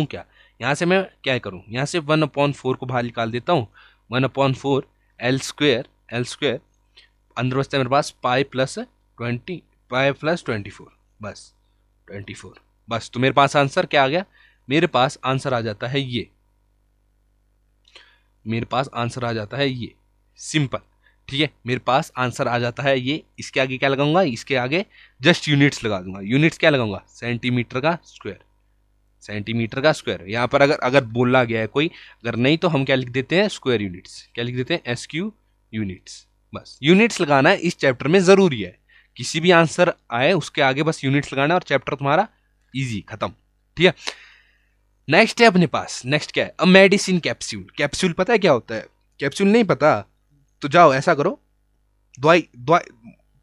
क्या, यहाँ से मैं क्या करूँ, यहाँ से 1/4 को बाहर निकाल देता हूँ, 1/4 एल स्क्वायर अंदर बचता है मेरे पास पाई प्लस 24 बस 24 बस। तो मेरे पास आंसर क्या आ गया, मेरे पास आंसर आ जाता है ये, सिंपल। ठीक है, मेरे पास आंसर आ जाता है ये, इसके आगे क्या लगाऊंगा, इसके आगे जस्ट यूनिट्स लगा दूंगा, यूनिट्स क्या लगाऊंगा, सेंटीमीटर का स्क्वायर। यहाँ पर अगर बोला गया है कोई, अगर नहीं तो हम क्या लिख देते हैं, स्क्वायर यूनिट्स, क्या लिख देते हैं, SQ यूनिट्स। बस यूनिट्स लगाना इस चैप्टर में जरूरी है, किसी भी आंसर आए उसके आगे बस यूनिट्स लगाना और चैप्टर तुम्हारा इजी खत्म। ठीक है, नेक्स्ट है अपने पास, नेक्स्ट क्या है, अ मेडिसिन कैप्सूल पता है क्या होता है, कैप्सूल नहीं पता तो जाओ ऐसा करो, दवाई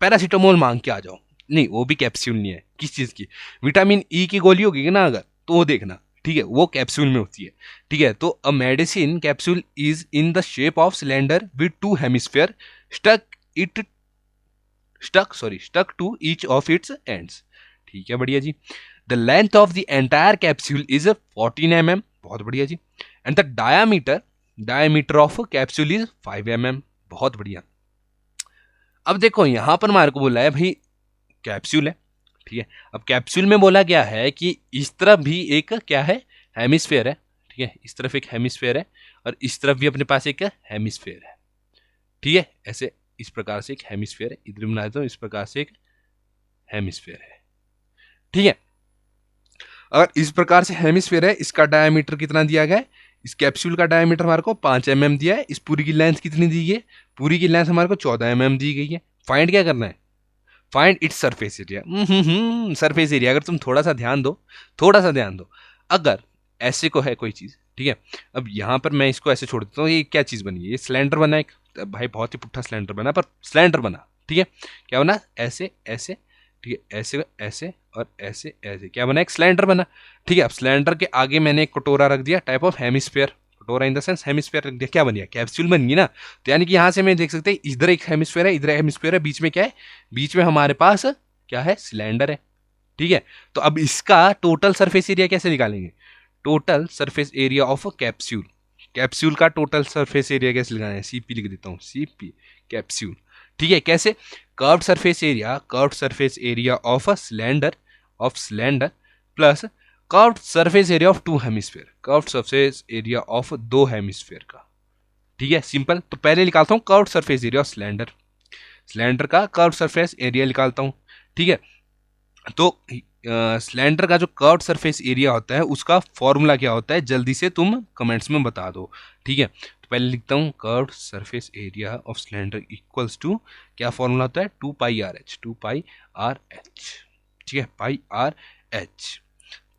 पैरासीटामोल मांग के आ जाओ, नहीं वो भी कैप्सूल नहीं है, किस चीज की, विटामिन ई की गोली होगी ना अगर, तो वो देखना ठीक है, वो कैप्सूल में होती है। ठीक है, तो a medicine capsule is in the shape of cylinder with two hemisphere stuck to each of its ends. ठीक है, बढ़िया जी। The length of the entire capsule is 14 mm, बहुत बढ़िया जी। And the diameter of capsule is 5 mm, बहुत बढ़िया। अब देखो यहां पर हमारे को बोला है भाई कैप्सूल है, ठीक है। अब कैप्सूल में बोला गया है कि इस तरफ भी एक क्या है, हेमिस्फेयर है, ठीक है, इस तरफ एक हेमिस्फेयर है और इस तरफ भी अपने पास एक हेमिस्फेयर है, ठीक है। ऐसे इस प्रकार से एक हेमिस्फेयर है, इधर बना देता हूं, इस प्रकार से एक हेमिस्फेयर है, ठीक है। अगर इस प्रकार से हेमिस्फेयर है, इसका डायमीटर कितना दिया गया है, इस कैप्सूल का डायमीटर हमारे को 5 mm दिया है। इस पूरी की लेंथ कितनी दी गई है, पूरी की लेंथ हमारे को 14 mm दी गई है। फाइंड क्या करना है, find its surface area. Surface area, अगर तुम थोड़ा सा ध्यान दो, अगर ऐसे को है कोई चीज, ठीक है। अब यहाँ पर मैं इसको ऐसे छोड़ देता हूँ, ये क्या चीज बनी है, ये सिलेंडर बना एक, भाई बहुत ही पुट्ठा सिलेंडर बना, पर सिलेंडर बना, ठीक है। क्या बना, ऐसे ऐसे, ठीक है, ऐसे ऐसे और ऐसे ऐसे, क्या बना, एक सिलेंडर बना, ठीक है। अब सिलेंडर के आगे मैंने एक कटोरा रख दिया, टाइप ऑफ हेमिस्फेयर, कटोरा इन द सेंस हेमिस्फेयर रख दिया, क्या बन गया, कैप्सूल बन गई ना। तो यानी कि यहाँ से मैं देख सकते हैं इधर एक हेमिस्फेयर है, इधर हेमिस्फेयर है, बीच में क्या है, बीच में हमारे पास क्या है, सिलेंडर है, ठीक है। तो अब इसका टोटल सरफेस एरिया कैसे निकालेंगे, total surface area of capsule, capsule का टोटल सरफेस एरिया कैसे निकालेंगे, सीपी लिख देता हूँ, सीपी कैप्सूल, ठीक है। कैसे, curved surface area of a cylinder plus curved surface area of two hemisphere, curved surface area of दो हेमिस्फेयर का, ठीक है, सिंपल। तो पहले निकालता हूं curved surface area of cylinder का कर्व्ड सरफेस एरिया निकालता हूं, ठीक है। तो सिलेंडर का जो कर्व्ड सरफेस एरिया होता है उसका फॉर्मूला क्या होता है, जल्दी से तुम कमेंट्स में बता दो, ठीक है। तो पहले लिखता हूं curved surface area of cylinder equals to, क्या फॉर्मूला होता है, 2πRh, ठीक है, πRh,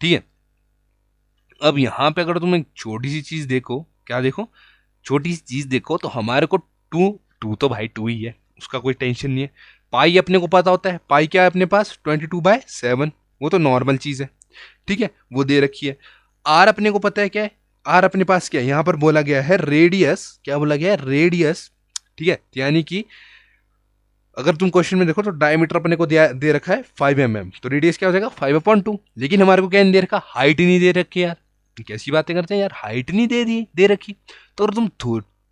ठीक है। अब यहां पे अगर तुम एक छोटी सी चीज देखो, क्या देखो, छोटी सी चीज देखो, तो हमारे को टू तो भाई टू ही है, उसका कोई टेंशन नहीं है। पाई अपने को पता होता है, पाई क्या है अपने पास, 22/7, वो तो नॉर्मल चीज है, ठीक है, वो दे रखी है। आर अपने को पता है क्या है, आर अपने पास क्या है, यहां पर बोला गया है रेडियस, क्या बोला गया है, रेडियस, ठीक है। यानी कि अगर तुम क्वेश्चन में देखो तो डायमीटर अपने को दे रखा है 5 mm, तो रेडियस क्या हो जाएगा 5/2, लेकिन हमारे को क्या नहीं दे रखा, हाइट नहीं दे रखी यार, कैसी बातें करते हैं यार, हाइट नहीं दे रखी। तो अगर तुम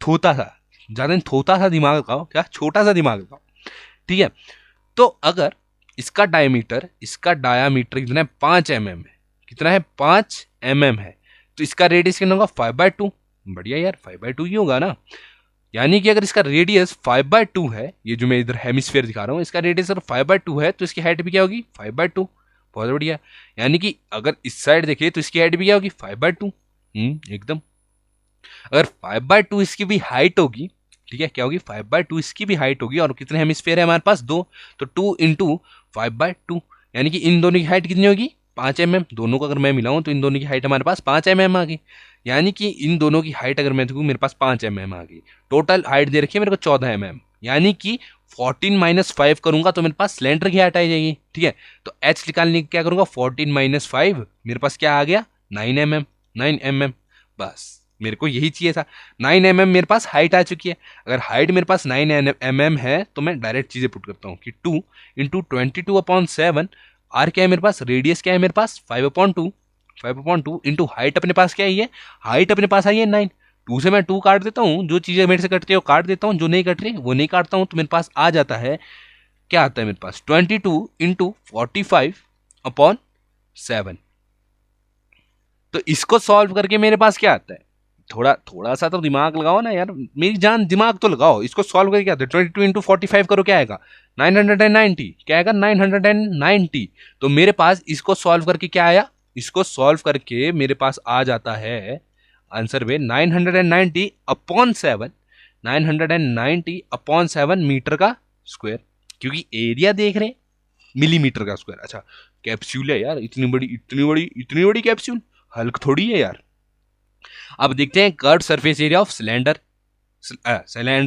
थोता सा, ज्यादा थोता सा दिमाग लगाओ, क्या छोटा सा दिमाग लगाओ, ठीक है। तो अगर इसका डायामीटर कितना है, 5 mm है, कितना है, 5 mm है, तो इसका रेडियस कितना होगा, 5/2, बढ़िया यार, 5/2 ही होगा ना। यानी कि अगर इसका रेडियस 5/2 है, ये जो मैं इधर हेमिस्फीयर दिखा रहा हूँ, इसका रेडियस अगर 5/2 है तो इसकी हाइट भी क्या होगी, 5/2, बहुत बढ़िया। यानी कि अगर इस साइड देखिए तो इसकी हाइट भी क्या होगी, 5/2, एकदम। अगर 5/2 इसकी भी हाइट होगी, ठीक है, क्या होगी, 5/2 इसकी भी हाइट होगी, और कितने हेमिस्फीयर है हमारे पास, दो, तो 2 × 5/2, यानी कि इन दोनों की हाइट कितनी होगी, 5 mm, दोनों को अगर मैं मिलाऊं तो इन दोनों की हाइट हमारे पास 5 mm आ गई। यानी कि इन दोनों की हाइट अगर मैं देखूं, मेरे पास 5 mm आ गई, टोटल हाइट दे रखी है मेरे को 14 mm, यानी कि 14 - 5 करूंगा तो मेरे पास सिलेंडर की हाइट आ जाएगी, ठीक है। तो h निकालने की क्या करूंगा, 14 - 5, मेरे पास क्या आ गया, 9 mm, बस मेरे को यही चाहिए था। 9 mm मेरे पास हाइट आ चुकी है। अगर हाइट मेरे पास 9 mm है तो मैं डायरेक्ट चीजें पुट करता हूँ कि 2 × 22/7, आर क्या है मेरे पास, रेडियस क्या है मेरे पास, 5/2 इंटू हाइट अपने पास क्या है, ये हाइट अपने पास आई है 9, 2 से मैं 2 काट देता हूँ, जो चीजें मेरे से कटती है वो काट देता हूँ, जो नहीं कट रही वो नहीं काटता हूँ, तो मेरे पास आ जाता है, क्या आता है मेरे पास, 22 × 45/7। तो इसको सॉल्व करके मेरे पास क्या आता है, थोड़ा सा तो दिमाग लगाओ ना यार, मेरी जान दिमाग तो लगाओ। इसको सॉल्व करके क्या आता है, 22 × 45 करो, क्या आएगा, 990, क्या आएगा, 990। तो मेरे पास इसको सॉल्व करके क्या आया, इसको सॉल्व करके मेरे पास आ जाता है आंसर में 990/7, 990/7 मीटर का स्क्वायर, क्योंकि एरिया देख रहे हैं मिलीमीटर का स्क्वायर। अच्छा, कैप्सूल है यार, इतनी बड़ी कैप्सूल, हल्क थोड़ी है यार। अब देखते हैं curved surface area of cylinder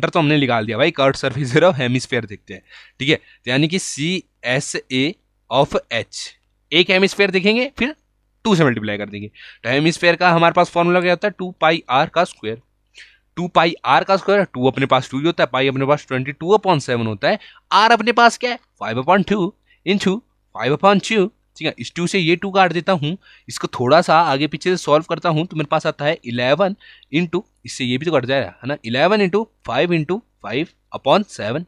तो हमने निकाल दिया भाई, curved surface area of hemisphere देखते हैं, ठीक है। यानी कि CSA ऑफ H, एक हेमिस्फीयर देखेंगे, फिर 2 से मल्टीप्लाई कर देंगे। तो हेमिस्फेयर का हमारे पास फॉर्मूला क्या होता है, 2 पाई आर का स्क्वायर। 2 पाई आर का स्क्वायर, 2 अपने पास 2 ही होता है, पाई अपने पास 22/7 होता है, आर अपने पास क्या है 5/2 इंटू 5/2। ठीक है, इस 2 से ये 2 काट देता हूँ, इसको थोड़ा सा आगे पीछे से सॉल्व करता हूँ तो मेरे पास आता है 11 इंटू, इससे ये भी तो कट जाएगा है ना, 11 इंटू 5/7।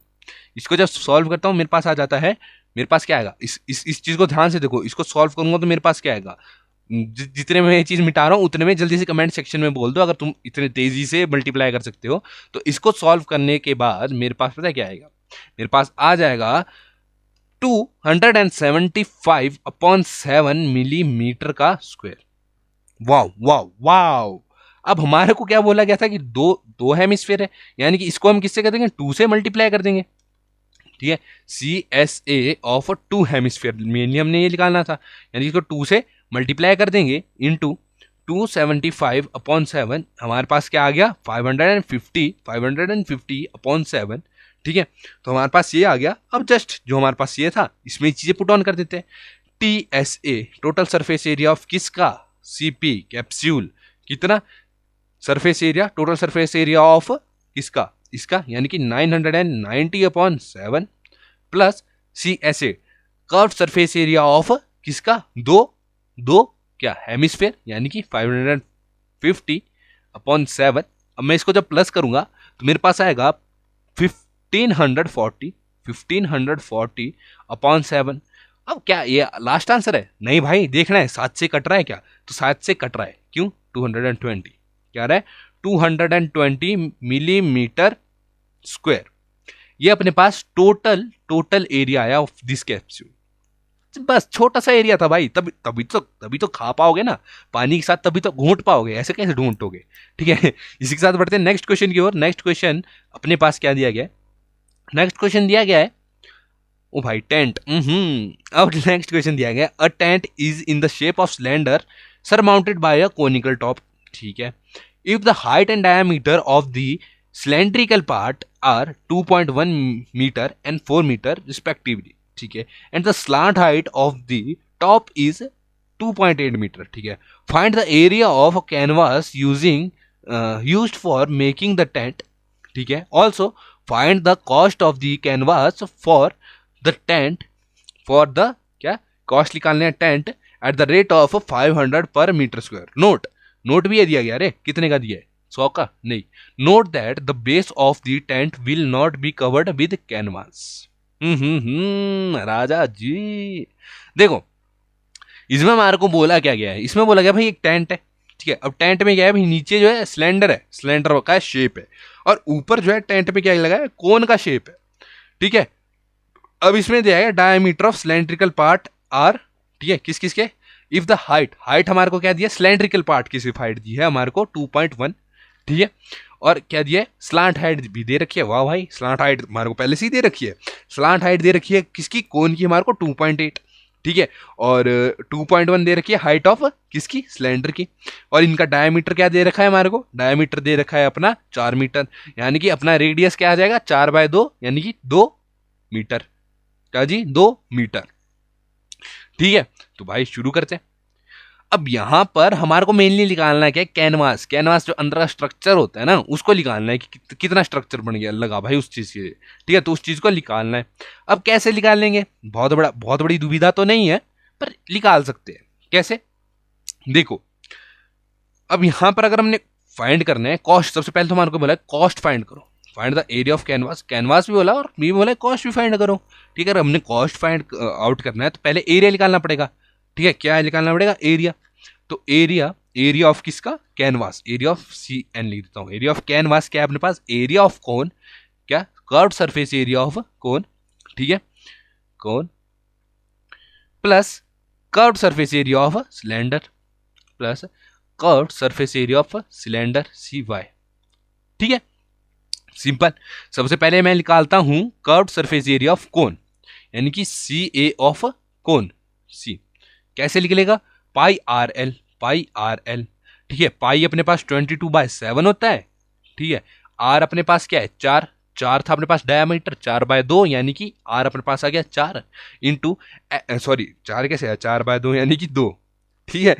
इसको जब सॉल्व करता हूँ मेरे पास आ जाता है, मेरे पास क्या आएगा, इस चीज को ध्यान से देखो, इसको सॉल्व करूंगा तो मेरे पास क्या आएगा, जितने में ये चीज मिटा रहा हूँ उतने में जल्दी से कमेंट सेक्शन में बोल दो अगर तुम इतने तेजी से मल्टीप्लाई कर सकते हो। तो इसको सॉल्व करने के बाद मेरे पास पता है क्या आएगा, मेरे पास आ जाएगा 275/7 मिलीमीटर का स्क्वायर। वाव वाव वाव। अब हमारे को क्या बोला गया था कि दो हेमिस्फीयर है, यानी कि इसको हम किससे कर देंगे, 2 से मल्टीप्लाई कर देंगे। ठीक है, CSA ऑफ 2 हेमिस्फीयर मेनली हमने ये निकालना था, यानी इसको 2 से मल्टीप्लाई कर देंगे इंटू 275/7, हमारे पास क्या आ गया 550/7। ठीक है, तो हमारे पास ये आ गया। अब जस्ट जो हमारे पास ये था इसमें चीजें पुट ऑन कर देते हैं। TSA total surface area of किसका, CP कैप्सूल, कितना surface area, total surface area of किसका, इसका, यानी कि 990/7 plus CSA curve surface area of किसका, दो क्या हेमिस्फेयर, यानी कि 550/7। अब मैं इसको जब प्लस करूंगा तो मेरे पास आएगा 1540/7। अब क्या ये लास्ट आंसर है, नहीं भाई, देखना है 7 से कट रहा है क्या, तो 7 से कट रहा है, क्यों 220, क्या रहा है 220 मिलीमीटर स्क्वायर। ये अपने पास टोटल एरिया आया ऑफ दिस कैप्सूल। बस छोटा सा एरिया था भाई, तभी तो खा पाओगे ना पानी के साथ, तभी तो घूंट पाओगे, ऐसे कैसे ढूंढोगे। ठीक है, इसी के साथ बढ़ते हैं नेक्स्ट क्वेश्चन की ओर। नेक्स्ट क्वेश्चन अपने पास क्या दिया गया है, नेक्स्ट क्वेश्चन दिया गया है, ओ भाई टेंट। अब नेक्स्ट क्वेश्चन दिया गया, a tent is in the shape of cylinder surmounted by a conical top. ठीक है, if the height and diameter of the cylindrical part are 2.1 meter and 4 meter respectively। ठीक है, and the slant height of the top is 2.8 meter। ठीक है, find the area of a canvas used for making the tent। ठीक है, also find the cost of the canvas for the tent, for the क्या cost निकालने हैं tent at the rate of 500 पर metre square. Note भी ये दिया गया, अरे कितने का दिया है, 100 का नहीं। Note that the base of the tent will not be covered with canvas. राजा जी देखो, इसमें हमारे को बोला क्या गया है, इसमें बोला गया भाई एक टेंट है। ठीक है, अब टेंट में क्या है भाई, नीचे जो है सिलेंडर है, सिलेंडर का शेप है, और ऊपर जो है टेंट पे क्या लगा है, कोन का शेप है। ठीक है, अब इसमें दिया है diameter of cylindrical part R. ठीक है, किस के, इफ द हाइट हमारे को क्या दिया, सिलेंड्रिकल पार्ट की सिर्फ हाइट दी है हमारे को 2.1। ठीक है, और क्या दिया है, स्लांट हाइट भी दे रखी है। वाह भाई, स्लांट हाइट हमारे को पहले से ही दे रखी है। स्लांट हाइट दे रखी है किसकी, कोन की हमारे को 2.8। ठीक है, और 2.1 दे रखी है हाइट ऑफ किसकी, सिलेंडर की। और इनका डायमीटर क्या दे रखा है हमारे को, डायमीटर दे रखा है अपना 4 मीटर, यानी कि अपना रेडियस क्या आ जाएगा 4/2, यानी कि 2 मीटर। क्या जी, 2 मीटर। ठीक है, तो भाई शुरू करते हैं। अब यहां पर हमारे को मेनली निकालना है क्या, कैनवास जो अंदर का स्ट्रक्चर होता है ना, उसको निकालना है कि कितना स्ट्रक्चर बन गया लगा भाई उस चीज के। ठीक है, तो उस चीज को निकालना है। अब कैसे निकाल लेंगे, बहुत बड़ी दुविधा तो नहीं है, पर निकाल सकते हैं। कैसे, देखो, अब यहां पर अगर हमने फाइंड करना है कॉस्ट, सबसे पहले तो हमारे को बोला है कॉस्ट फाइंड करो, find the area of canvas भी बोला और भी बोला कॉस्ट भी फाइंड करो। ठीक है, अगर हमने कॉस्ट फाइंड आउट करना है तो पहले एरिया निकालना पड़ेगा। ठीक है, क्या निकालना पड़ेगा, एरिया। तो एरिया ऑफ किसका, कैनवास, एरिया ऑफ CN लिख देता हूं। एरिया ऑफ कैनवास क्या है अपने पास, एरिया ऑफ कोन, क्या कर्व्ड सरफेस एरिया ऑफ कोन। ठीक है, cone plus curved surface area of cylinder plus curved surface area of cylinder CY। ठीक है, सिंपल। सबसे पहले मैं निकालता हूं कर्व्ड सरफेस एरिया ऑफ कोन, यानी कि CA ऑफ कोन, C कैसे निकलेगा, पाई आर एल। ठीक है, पाई अपने पास 22/7 होता है। ठीक है, आर अपने पास क्या है, 4 था अपने पास डायमीटर, 4/2, यानी कि आर अपने पास आ गया 4 इंटू, सॉरी 4 कैसे है, 4/2 यानी कि 2। ठीक है।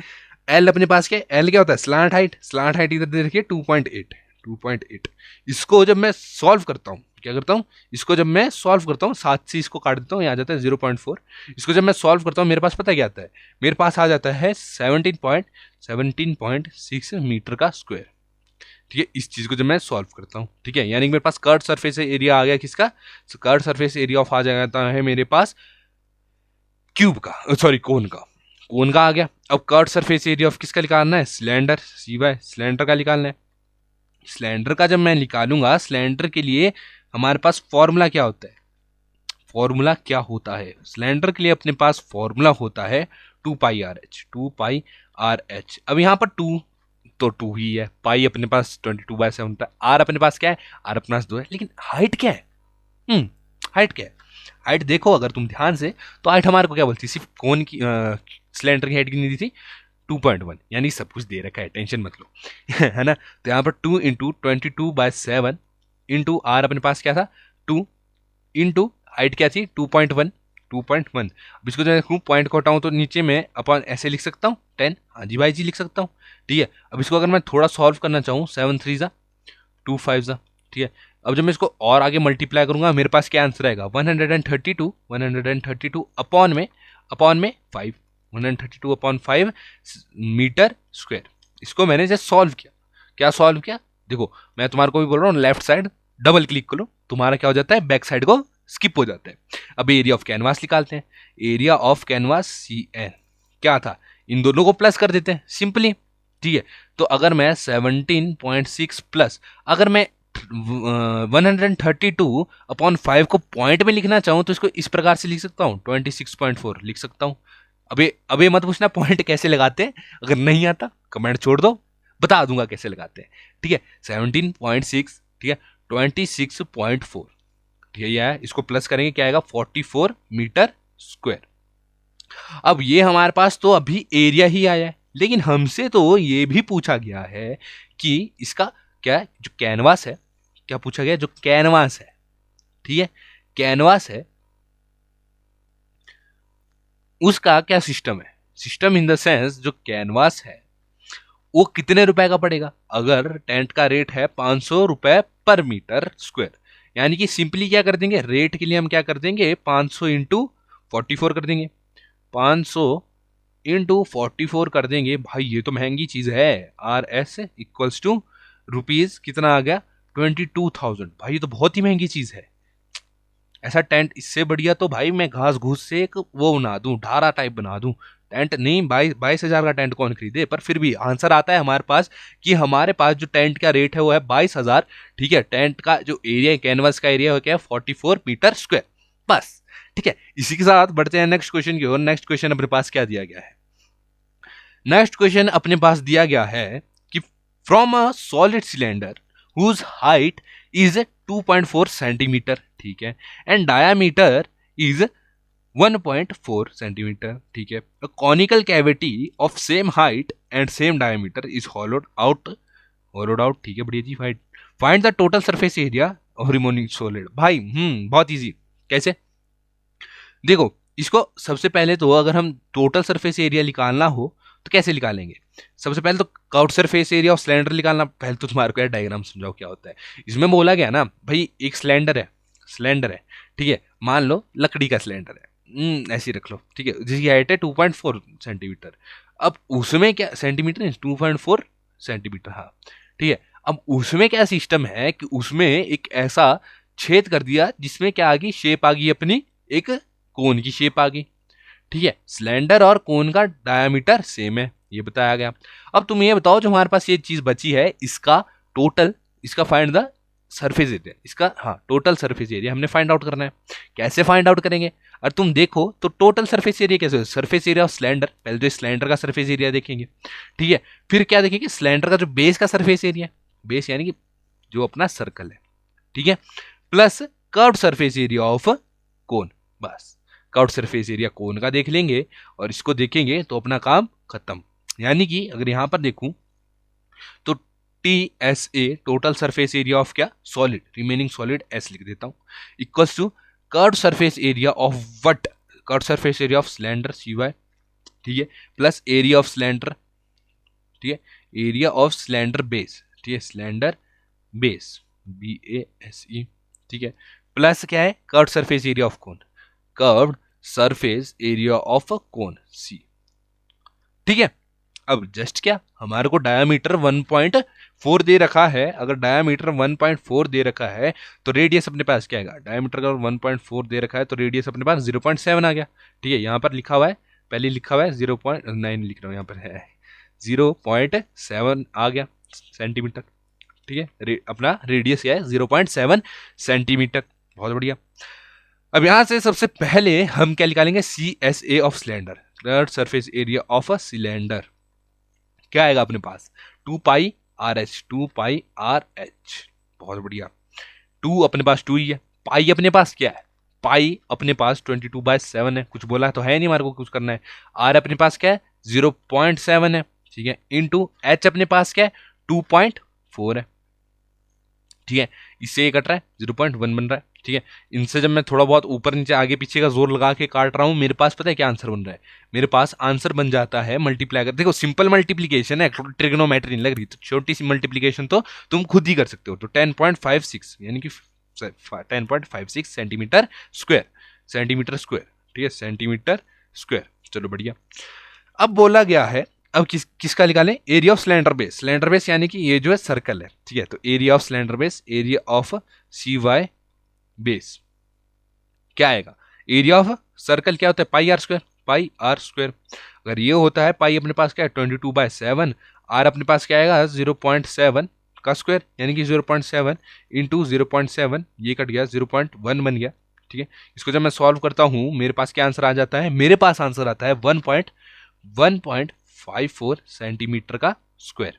एल अपने पास क्या है, एल क्या होता है, स्लांट हाइट। स्लांट हाइट इधर दे रखिए 2.8, 2.8। इसको जब मैं सॉल्व करता हूँ, क्या करता हूँ, इसको जब मैं सॉल्व करता हूँ, 7 से इसको काट देता हूँ, यहाँ जाता है 0.4। इसको जब मैं सॉल्व करता हूँ, मेरे पास पता है क्या आता है, मेरे पास आ जाता है 17.6 मीटर का स्क्वायर। ठीक है, इस चीज को जब मैं सॉल्व करता हूँ, ठीक है, यानी कि मेरे पास कर्व सरफेस एरिया आ गया किसका, कर्व सरफेस एरिया ऑफ आ जाता है मेरे पास क्यूब का, सॉरी कोन का, कोन का आ गया। अब कर्व सरफेस एरिया ऑफ किसका निकालना है, सिलेंडर, सीवाई सिलेंडर का निकालना है। सिलेंडर का जब मैं निकालूंगा, सिलेंडर के लिए हमारे पास फॉर्मूला क्या होता है, फॉर्मूला क्या होता है, सिलेंडर के लिए अपने पास फॉर्मूला होता है 2πRh, 2πRh। अब यहाँ पर 2 तो 2 ही है, पाई अपने पास 22/7 होता है, आर अपने पास क्या है, आर अपने पास 2 है, लेकिन हाइट क्या है, हाइट क्या है, हाइट देखो अगर तुम ध्यान से, तो हाइट हमारे को क्या बोलती है, सिर्फ कौन की सिलेंडर की हाइट कितनी दी थी, 2.1, यानी सब कुछ दे रखा है, टेंशन मत लो है ना। तो यहाँ पर 2 इंटू 22/7 इंटू आर अपने पास क्या था 2 इंटू हाइट क्या थी 2.1, 2.1। अब इसको जब पॉइंट को हटाऊं तो नीचे में अपन ऐसे लिख सकता हूँ 10, हाँ जी भाई जी लिख सकता हूँ। ठीक है, अब इसको अगर मैं थोड़ा सॉल्व करना चाहूँ, 7 3 ज़ा 2 5 ज़ा, ठीक है। अब जब मैं इसको और आगे मल्टीप्लाई करूंगा, मेरे पास क्या आंसर आएगा 132, 132 अपॉन में 5, 132 अपॉन 5 मीटर स्क्वायर। इसको मैंने जस्ट सॉल्व किया, क्या सॉल्व किया, देखो मैं तुम्हारे को भी बोल रहा हूँ, लेफ्ट साइड डबल क्लिक करो, तुम्हारा क्या हो जाता है, बैक साइड को स्किप हो जाता है। अब एरिया ऑफ कैनवास निकालते हैं, एरिया ऑफ कैनवास CN क्या था, इन दोनों को प्लस कर देते हैं सिंपली। ठीक है, तो अगर मैं 17.6 प्लस, अगर मैं 132 अपॉन 5 को पॉइंट में लिखना चाहूँ तो इसको इस प्रकार से लिख सकता हूँ, 26.4 लिख सकता हूँ। अबे मत पूछना पॉइंट कैसे लगाते हैं, अगर नहीं आता कमेंट छोड़ दो, बता दूंगा कैसे लगाते हैं। ठीक है, 17.6, ठीक है 26.4, ठीक है, यह है, इसको प्लस करेंगे क्या आएगा 44 मीटर स्क्वायर। अब ये हमारे पास तो अभी एरिया ही आया है, लेकिन हमसे तो ये भी पूछा गया है कि इसका क्या, जो कैनवास है, क्या पूछा गया, जो कैनवास है, ठीक है, कैनवास है उसका क्या सिस्टम है, सिस्टम इन द सेंस जो कैनवास है वो कितने रुपए का पड़ेगा। अगर टेंट का रेट है 500 रुपए पर मीटर स्क्वायर, यानी कि सिंपली क्या कर देंगे, रेट के लिए हम क्या कर देंगे 500 इंटू 44 कर देंगे, 500 इंटू 44 कर देंगे। भाई ये तो महंगी चीज है, RS इक्वल्स टू रुपीज कितना आ गया 22,000। भाई ये तो बहुत ही महंगी चीज है, ऐसा टेंट इससे बढ़िया तो भाई मैं घास घूस से एक वो बना दूं, ढारा टाइप बना दूं, टेंट नहीं 22,000 का टेंट कौन खरीदे। पर फिर भी आंसर आता है हमारे पास कि हमारे पास जो टेंट का रेट है वो है 22,000। ठीक है, टेंट का जो एरिया है, कैनवास का एरिया है क्या है 44 मीटर स्क्वायर, बस। ठीक है, इसी के साथ बढ़ते हैं नेक्स्ट क्वेश्चन की ओर। नेक्स्ट क्वेश्चन अपने पास क्या दिया गया है, नेक्स्ट क्वेश्चन अपने पास दिया गया है कि from a solid cylinder whose height is 2.4 centimetre, ठीक है, एंड डायामीटर इज 1.4 सेंटीमीटर, ठीक है, a conical cavity of same height and same diameter is hollowed out, ठीक है, बढ़िया जी। Find the total surface area of remaining solid. भाई बहुत इजी, कैसे, देखो इसको सबसे पहले तो अगर हम टोटल सरफेस एरिया निकालना हो तो कैसे निकालेंगे, सबसे पहले तो curved surface area of cylinder निकालना। पहले तो तुम्हारे को डायग्राम समझाओ क्या होता है। इसमें बोला गया ना भाई, एक सिलेंडर है, ठीक है, मान लो लकड़ी का सिलेंडर है, ऐसे रख लो, ठीक है, जिसकी हाइट है 2.4 सेंटीमीटर। अब उसमें क्या सेंटीमीटर है 2.4 सेंटीमीटर, हाँ ठीक है। अब उसमें क्या सिस्टम है कि उसमें एक ऐसा छेद कर दिया जिसमें क्या आ गई, शेप आ गई अपनी, एक कोन की शेप आ गई। ठीक है, सिलेंडर और कोन का डायमीटर सेम है, ये बताया गया। अब तुम ये बताओ जो हमारे पास ये चीज बची है, इसका टोटल, इसका फाइंड द सरफेस एरिया, इसका हाँ टोटल सरफेस एरिया हमने फाइंड आउट करना है। कैसे फाइंड आउट करेंगे, और तुम देखो तो टोटल सरफेस एरिया कैसे, सरफेस एरिया ऑफ सिलेंडर, पहले तो सिलेंडर का सरफेस एरिया देखेंगे, ठीक है, फिर क्या देखेंगे सिलेंडर का जो बेस का सरफेस एरिया, बेस यानी कि जो अपना सर्कल है, ठीक है, plus curved surface area of cone, बस कर्व्ड सरफेस एरिया कोन का देख लेंगे और इसको देखेंगे तो अपना काम खत्म। यानी कि अगर यहां पर देखूं तो TSA total surface area of क्या, सॉलिड, रिमेनिंग सॉलिड S लिख देता हूं, equals to curved surface area of what, curved surface area of cylinder CY, ठीक है, प्लस एरिया ऑफ सिलेंडर, ठीक है, एरिया ऑफ सिलेंडर बेस, ठीक है, सिलेंडर बेस BASE, ठीक है, प्लस क्या है, curved surface area of cone, curved surface area of cone C, ठीक है। अब जस्ट क्या, हमारे को डायामीटर 1.4 दे रखा है, अगर डायामीटर 1.4 दे रखा है तो रेडियस अपने पास क्या आएगा, डायामीटर अगर 1.4 दे रखा है तो रेडियस अपने पास 0.7 आ गया, ठीक है। यहाँ पर लिखा हुआ है, पहले लिखा हुआ है 0.9 लिख रहा हूँ, यहाँ पर है 0.7 आ गया सेंटीमीटर, ठीक है। अपना रेडियस क्या है, 0.7 सेंटीमीटर, बहुत बढ़िया। अब यहाँ से सबसे पहले हम क्या निकालेंगे, CSA of cylinder, curved surface area of a cylinder, क्या आएगा अपने पास, 2 पाई RH, 2 पाई RH, बहुत बढ़िया। 2 अपने पास 2 ही है, पाई अपने पास क्या है, पाई अपने पास 22/7 है, कुछ बोला तो है नहीं, हमारे को कुछ करना है। R अपने पास क्या है, 0.7 है, ठीक है, इंटू H अपने पास क्या है, 2.4 है, ठीक है। इससे ये कट रहा है, 0.1 बन रहा है, ठीक है। इनसे जब मैं थोड़ा बहुत ऊपर नीचे आगे पीछे का जोर लगा के काट रहा हूं, मेरे पास पता है क्या आंसर बन रहा है, मेरे पास आंसर बन जाता है मल्टीप्लाई कर, देखो सिंपल मल्टीप्लीकेशन है, ट्रिग्नोमेट्री नहीं लग रही, तो छोटी सी मल्टीप्लीकेशन तो तुम खुद ही कर सकते हो। तो 10.56 यानी कि 10.56 सेंटीमीटर स्क्वायर, सेंटीमीटर स्क्वायर, ठीक है, सेंटीमीटर स्क्वायर, चलो बढ़िया। अब बोला गया है, अब किसका निकालें, area of cylinder base, cylinder base यानी कि ये जो है सर्कल है, ठीक है, तो area of cylinder base, area of CY base क्या आएगा, एरिया ऑफ सर्कल क्या होता है, pi are square, pi are square. अगर ये होता है, पाई अपने पास क्या है 22/7, आर अपने पास क्या आएगा 0.7 का स्क्वायर, यानी कि 0.7 इंटू 0.7, ये कट गया 0.1 बन गया, ठीक है। इसको जब मैं सॉल्व करता हूं, मेरे पास क्या आंसर आ जाता है, मेरे पास आंसर आता है 1.54 सेंटीमीटर का स्क्वायर,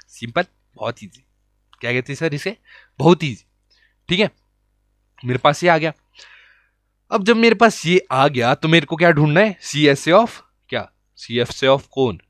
सिंपल, बहुत ईजी। क्या कहते हैं सर इसे, बहुत ईजी, ठीक है। मेरे पास ये आ गया। अब जब मेरे पास ये आ गया तो मेरे को क्या ढूंढना है, CSA ऑफ क्या, CSA of cone,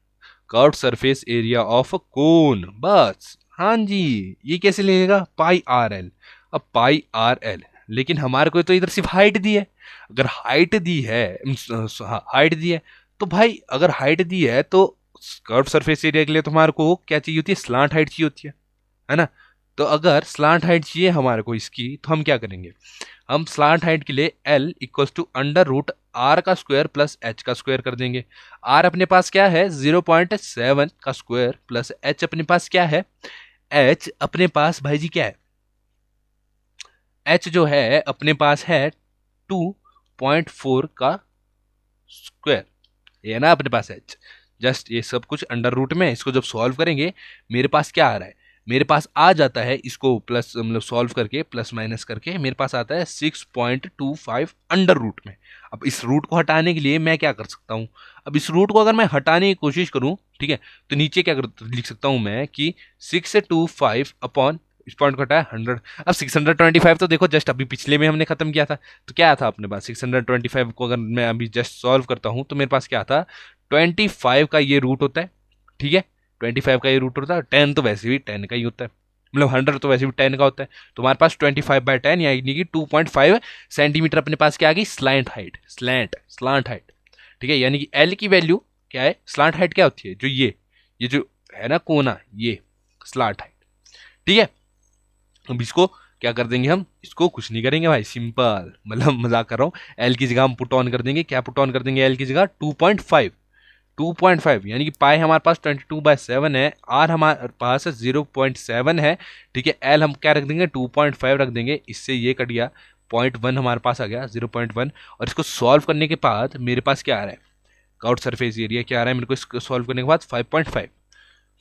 curved surface area of cone, बस। हाँ जी, ये कैसे लेगा, पाई RL। अब पाई RL, लेकिन हमारे को तो इधर सिर्फ हाइट दी है, अगर हाइट दी है, हाइट दी है तो भाई, अगर हाइट दी है तो कर्व्ड सरफेस एरिया के लिए तो हमारे को क्या चाहिए होती है, स्लांट हाइट चाहिए होती है ना। तो अगर स्लांट हाइट चाहिए हमारे को इसकी, तो हम क्या करेंगे, हम स्लांट हाइट के लिए L इक्वल्स टू √R का स्क्वायर प्लस H का स्क्वायर कर देंगे। R अपने पास क्या है 0.7 का स्क्वायर प्लस H अपने पास क्या है, H अपने पास भाई जी क्या है, H जो है अपने पास है 2.4 का स्क्वायर, ये ना अपने पास H। जस्ट ये सब कुछ अंडर रूट में, इसको जब सॉल्व करेंगे मेरे पास क्या आ रहा है, मेरे पास आ जाता है, इसको प्लस मतलब सॉल्व करके प्लस माइनस करके मेरे पास आता है 6.25 अंडर रूट में। अब इस रूट को हटाने के लिए मैं क्या कर सकता हूँ, अब इस रूट को अगर मैं हटाने की कोशिश करूँ, ठीक है, तो नीचे क्या लिख सकता हूँ मैं कि 625 अपॉन इस पॉइंट को हटाया 100। अब 625 तो देखो जस्ट अभी पिछले में हमने खत्म किया था, तो क्या था अपने पास 625 को अगर मैं अभी जस्ट सॉल्व करता हूँ तो मेरे पास क्या था 25 का ये रूट होता है, ठीक है, 25 का ये रूट होता है, 10 तो वैसे भी 10 का ही होता है, मतलब 100 तो वैसे भी 10 का होता है, तो हमारे पास 25/10 यानी कि 2.5 सेंटीमीटर अपने पास क्या आ गई, स्लैंट हाइट, स्लांट हाइट, ठीक है। यानी कि L की वैल्यू क्या है, स्लांट हाइट क्या होती है, जो ये जो है ना कोना, ये स्लांट हाइट, ठीक है। अब इसको क्या कर देंगे हम, इसको कुछ नहीं करेंगे भाई, सिंपल, मतलब मजाक कर रहा हूँ, L की जगह हम पुट ऑन कर देंगे, क्या पुट ऑन कर देंगे, L की जगह 2.5 यानी कि पाई हमारे पास 22/7 है, आर हमारे पास 0.7 है, ठीक है। एल हम क्या रख देंगे 2.5 रख देंगे, इससे ये कट गया 0.1 हमारे पास आ गया 0.1। और इसको सॉल्व करने के बाद मेरे पास क्या आ रहा है, कर्व्ड सरफेस एरिया क्या आ रहा है मेरे को, इसको सॉल्व करने के बाद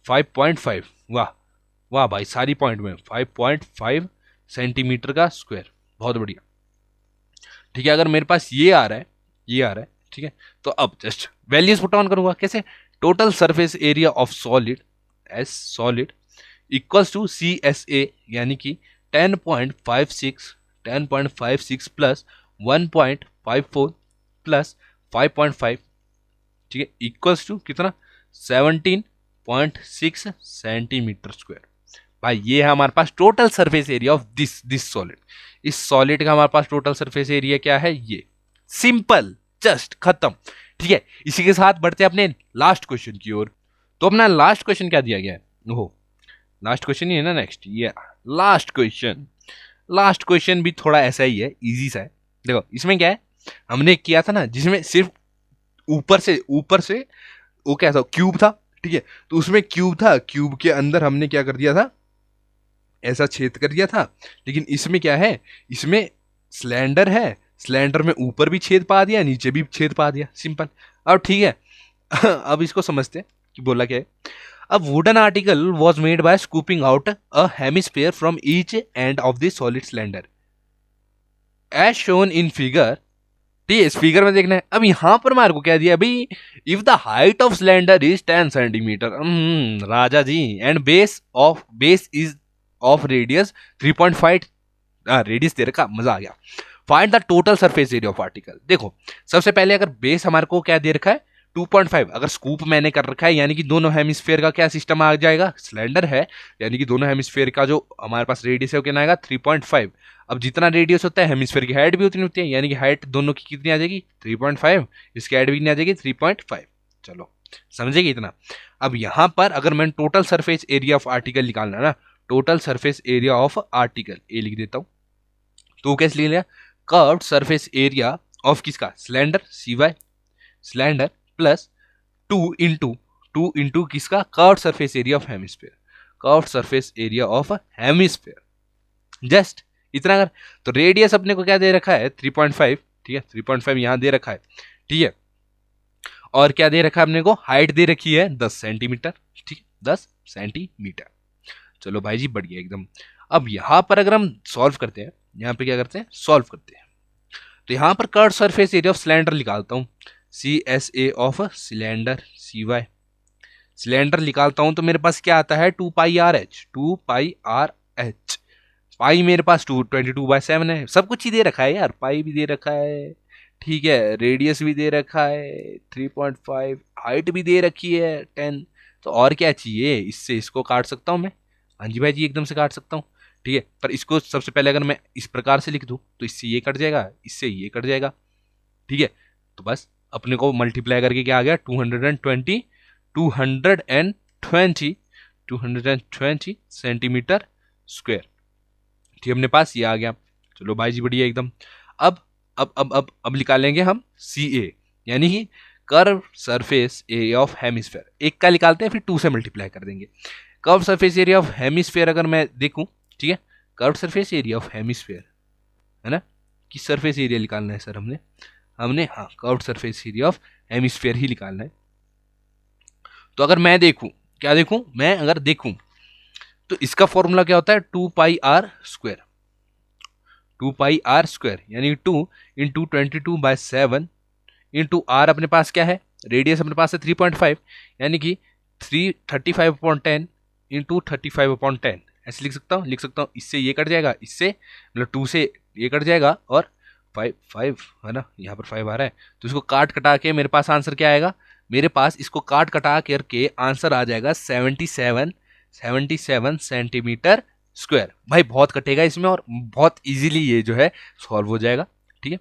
5.5, वाह वाह भाई, सारी पॉइंट में 5.5 सेंटीमीटर का स्क्वायर, बहुत बढ़िया, ठीक है। अगर मेरे पास ये आ रहा है, ये आ रहा है, ठीक है, तो अब जस्ट वैल्यूज पुट ऑन करूंगा, कैसे, total surface area of solid S solid equals to CSA यानी कि 10.56 प्लस 1.54 प्लस 5.5, ठीक है, इक्वल्स टू कितना 17.6 सेंटीमीटर स्क्वायर। भाई ये है हमारे पास total surface area of this solid, इस सॉलिड का हमारे पास टोटल सरफेस एरिया क्या है, ये सिंपल, जस्ट खत्म, ठीक है, इसी के साथ बढ़ते हैं अपने लास्ट क्वेश्चन की ओर। तो अपना लास्ट क्वेश्चन क्या दिया गया है? ओहो, लास्ट क्वेश्चन ही है ना नेक्स्ट, ये लास्ट क्वेश्चन भी थोड़ा ऐसा ही है, इजी सा है। देखो इसमें क्या है, हमने किया था ना जिसमें सिर्फ ऊपर से वो क्या था, क्यूब था, ठीक है, तो उसमें क्यूब था, क्यूब के अंदर हमने क्या कर दिया था, ऐसा छेद कर दिया था। लेकिन इसमें क्या है, इसमें सिलेंडर है, सिलेंडर में ऊपर भी छेद पा दिया, नीचे भी छेद पा दिया, सिंपल। अब ठीक है अब इसको समझते हैं कि बोला क्या है। अब wooden article was made by scooping out a hemisphere from each end of the solid cylinder as shown in figure. ठीक है, इस फिगर में देखना है। अब यहां पर मार को क्या दिया भाई, if the height of cylinder is 10 centimetre, राजा जी, and base is of radius 3.5, radius दे रखा, मजा आ गया। Find the total surface area of article. देखो सबसे पहले अगर बेस हमारे को क्या दे रखा है 2.5, अगर स्कूप मैंने कर रखा है यानी कि दोनों हेमिस्फेयर का क्या सिस्टम आ जाएगा, सिलेंडर है यानी कि दोनों हेमिस्फेयर का जो हमारे पास रेडियस है वो कितना आएगा 3.5। अब जितना रेडियस होता है हेमिस्फेयर की हाइट भी उतनी होती है, यानी कि हाइट दोनों की कितनी आ जाएगी 3.5, इसकी हाइट भी कितनी आ जाएगी 3.5। चलो समझेगी इतना। अब यहां पर अगर मैंने total surface area of article निकालना है ना, total surface area of article A लिख देता हूं, तो कैसे लिख लिया, कर्व्ड सरफेस एरिया ऑफ किसका, cylinder CY, cylinder plus 2 into किसका, curved surface area of hemisphere, curved surface area of hemisphere. Just इतना अगर, तो रेडियस अपने को क्या दे रखा है 3.5, ठीक है, 3.5 यहां दे रखा है, ठीक है, और क्या दे रखा है अपने को, हाइट दे रखी है 10 सेंटीमीटर, ठीक है, 10 सेंटीमीटर। चलो भाई जी बढ़िया एकदम। अब यहां पर अगर हम सॉल्व करते हैं, यहां पे क्या करते हैं, सॉल्व करते हैं, तो यहां पर curve surface area of cylinder निकालता हूं, CSA of cylinder CY, cylinder निकालता हूं तो मेरे पास क्या आता है 2πRH, 2πRH, पाई मेरे पास 22/7 है, सब कुछ ही दे रखा है यार, पाई भी दे रखा है, ठीक है, रेडियस भी दे रखा है 3.5, हाइट भी दे रखी है 10, तो और क्या चाहिए, इससे इसको काट सकता हूं मैं, हाँ जी भाई जी एकदम से काट सकता हूँ, ठीक है। पर इसको सबसे पहले अगर मैं इस प्रकार से लिख दूं तो इससे ये कट जाएगा, इससे ये कट जाएगा, ठीक है, तो बस अपने को मल्टीप्लाई करके क्या आ गया 220 सेंटीमीटर स्क्वायर, ठीक, अपने पास ये आ गया। चलो भाई जी बढ़िया एकदम। अब निकालेंगे हम CA यानी कि curve surface area of hemisphere, एक का निकालते हैं फिर 2 से मल्टीप्लाई कर देंगे। Curve surface area of hemisphere अगर मैं देखूं, ठीक है, curve surface area of hemisphere है ना, कि सरफेस एरिया निकालना है सर हमने हाँ curve surface area of hemisphere ही निकालना है। तो अगर मैं देखूं, क्या देखूं, मैं अगर देखूं तो इसका फॉर्मूला क्या होता है 2πr², 2πr² यानी 2 इंटू 22/7 इंटू आर अपने पास क्या है, रेडियस अपने पास है 3.5 यानी कि 35/10 इंटू 35/10 ऐसे लिख सकता हूँ, इससे ये कट जाएगा, इससे मतलब 2 से ये कट जाएगा और 5 है ना, यहाँ पर 5 आ रहा है, तो इसको काट कटा के मेरे पास आंसर क्या आएगा, मेरे पास इसको काट कटा करके आंसर आ जाएगा 77 सेंटीमीटर स्क्वायर। भाई बहुत कटेगा इसमें और बहुत इजीली ये जो है सॉल्व हो जाएगा, ठीक है।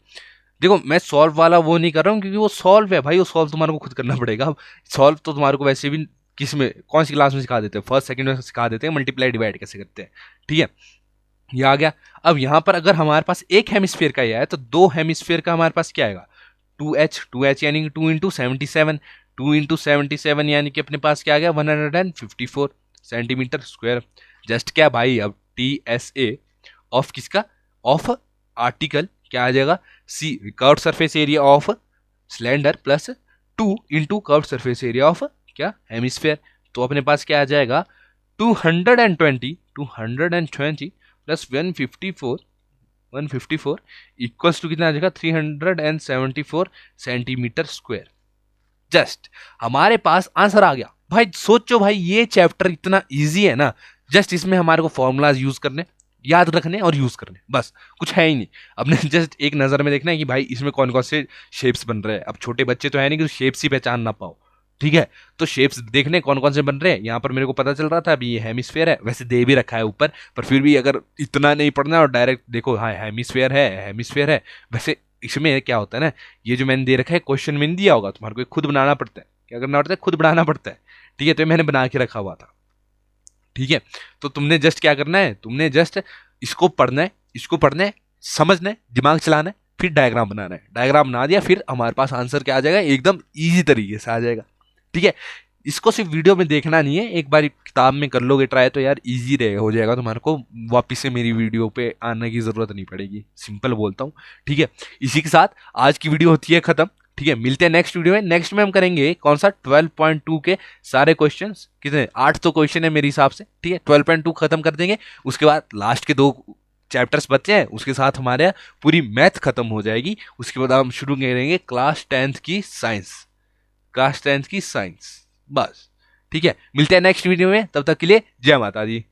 देखो मैं सॉल्व वाला वो नहीं कर रहा हूँ क्योंकि वो सॉल्व है भाई, वो सॉल्व तुम्हारे को खुद करना पड़ेगा। सॉल्व तो तुम्हारे को वैसे भी किस में, कौन सी क्लास में सिखा देते हैं, फर्स्ट सेकंड में सिखा देते हैं मल्टीप्लाई डिवाइड कैसे करते हैं, ठीक है, ये आ गया। अब यहाँ पर अगर हमारे पास एक हेमिस्फीयर का ये है तो 2 हेमिस्फीयर का हमारे पास क्या आएगा 2H यानी कि 2 इंटू 77, 2 इंटू 77 यानी कि अपने पास क्या आ गया 154 सेंटीमीटर स्क्वायर। जस्ट क्या भाई, अब TSA ऑफ किसका, ऑफ आर्टिकल क्या आ जाएगा, C curved surface area of cylinder plus 2 into curved surface area of क्या हेमिस्फीयर, तो अपने पास क्या आ जाएगा 220 प्लस 154 इक्वल्स टू कितना आ जाएगा 374 सेंटीमीटर स्क्वायर। जस्ट हमारे पास आंसर आ गया भाई। सोचो भाई ये चैप्टर इतना इजी है ना, जस्ट इसमें हमारे को फॉर्मूलाज यूज करने, याद रखने और यूज करने, बस कुछ है ही नहीं। अपने जस्ट एक नजर में देखना है कि भाई इसमें कौन कौन से शेप्स बन रहे हैं। अब छोटे बच्चे तो है नहीं कि शेप्स ही पहचान ना पाओ, ठीक है, तो शेप्स देखने कौन कौन से बन रहे हैं। यहाँ पर मेरे को पता चल रहा था अभी ये हेमिस्फीयर है, वैसे दे भी रखा है ऊपर, पर फिर भी अगर इतना नहीं पढ़ना और डायरेक्ट देखो हाँ हेमिस्फीयर है, वैसे इसमें क्या होता है ना, ये जो मैंने दे रखा है क्वेश्चन मैंने दिया होगा, तुम्हारे को खुद बनाना पड़ता है। क्या करना पड़ता है? खुद बनाना पड़ता है। ठीक है, तो मैंने बना के रखा हुआ था। ठीक है, तो तुमने जस्ट क्या करना है, तुमने जस्ट इसको पढ़ना है, इसको पढ़ना है, समझना है, दिमाग चलाना है, फिर डायग्राम बनाना है। डायग्राम बना दिया, फिर हमारे पास आंसर क्या आ जाएगा, एकदम इजी तरीके से आ जाएगा। ठीक है, इसको सिर्फ वीडियो में देखना नहीं है, एक बार किताब में कर लोगे ट्राई तो यार इजी रहेगा, हो जाएगा। तुम्हारे को वापस से मेरी वीडियो पे आने की जरूरत नहीं पड़ेगी, सिंपल बोलता हूँ। ठीक है, इसी के साथ आज की वीडियो होती है खत्म। ठीक है, मिलते हैं नेक्स्ट वीडियो में। नेक्स्ट में हम करेंगे कौन सा, 12.2 के सारे क्वेश्चंस, कितने 8 तो क्वेश्चन है मेरे हिसाब से। ठीक है, 12.2 खत्म कर देंगे, उसके बाद लास्ट के 2 चैप्टर्स बचे हैं, उसके साथ हमारे पूरी मैथ खत्म हो जाएगी। उसके बाद हम शुरू करेंगे क्लास 10th की साइंस, क्लास 10th की साइंस, बस। ठीक है, मिलते हैं नेक्स्ट वीडियो में, तब तक के लिए जय माता दी।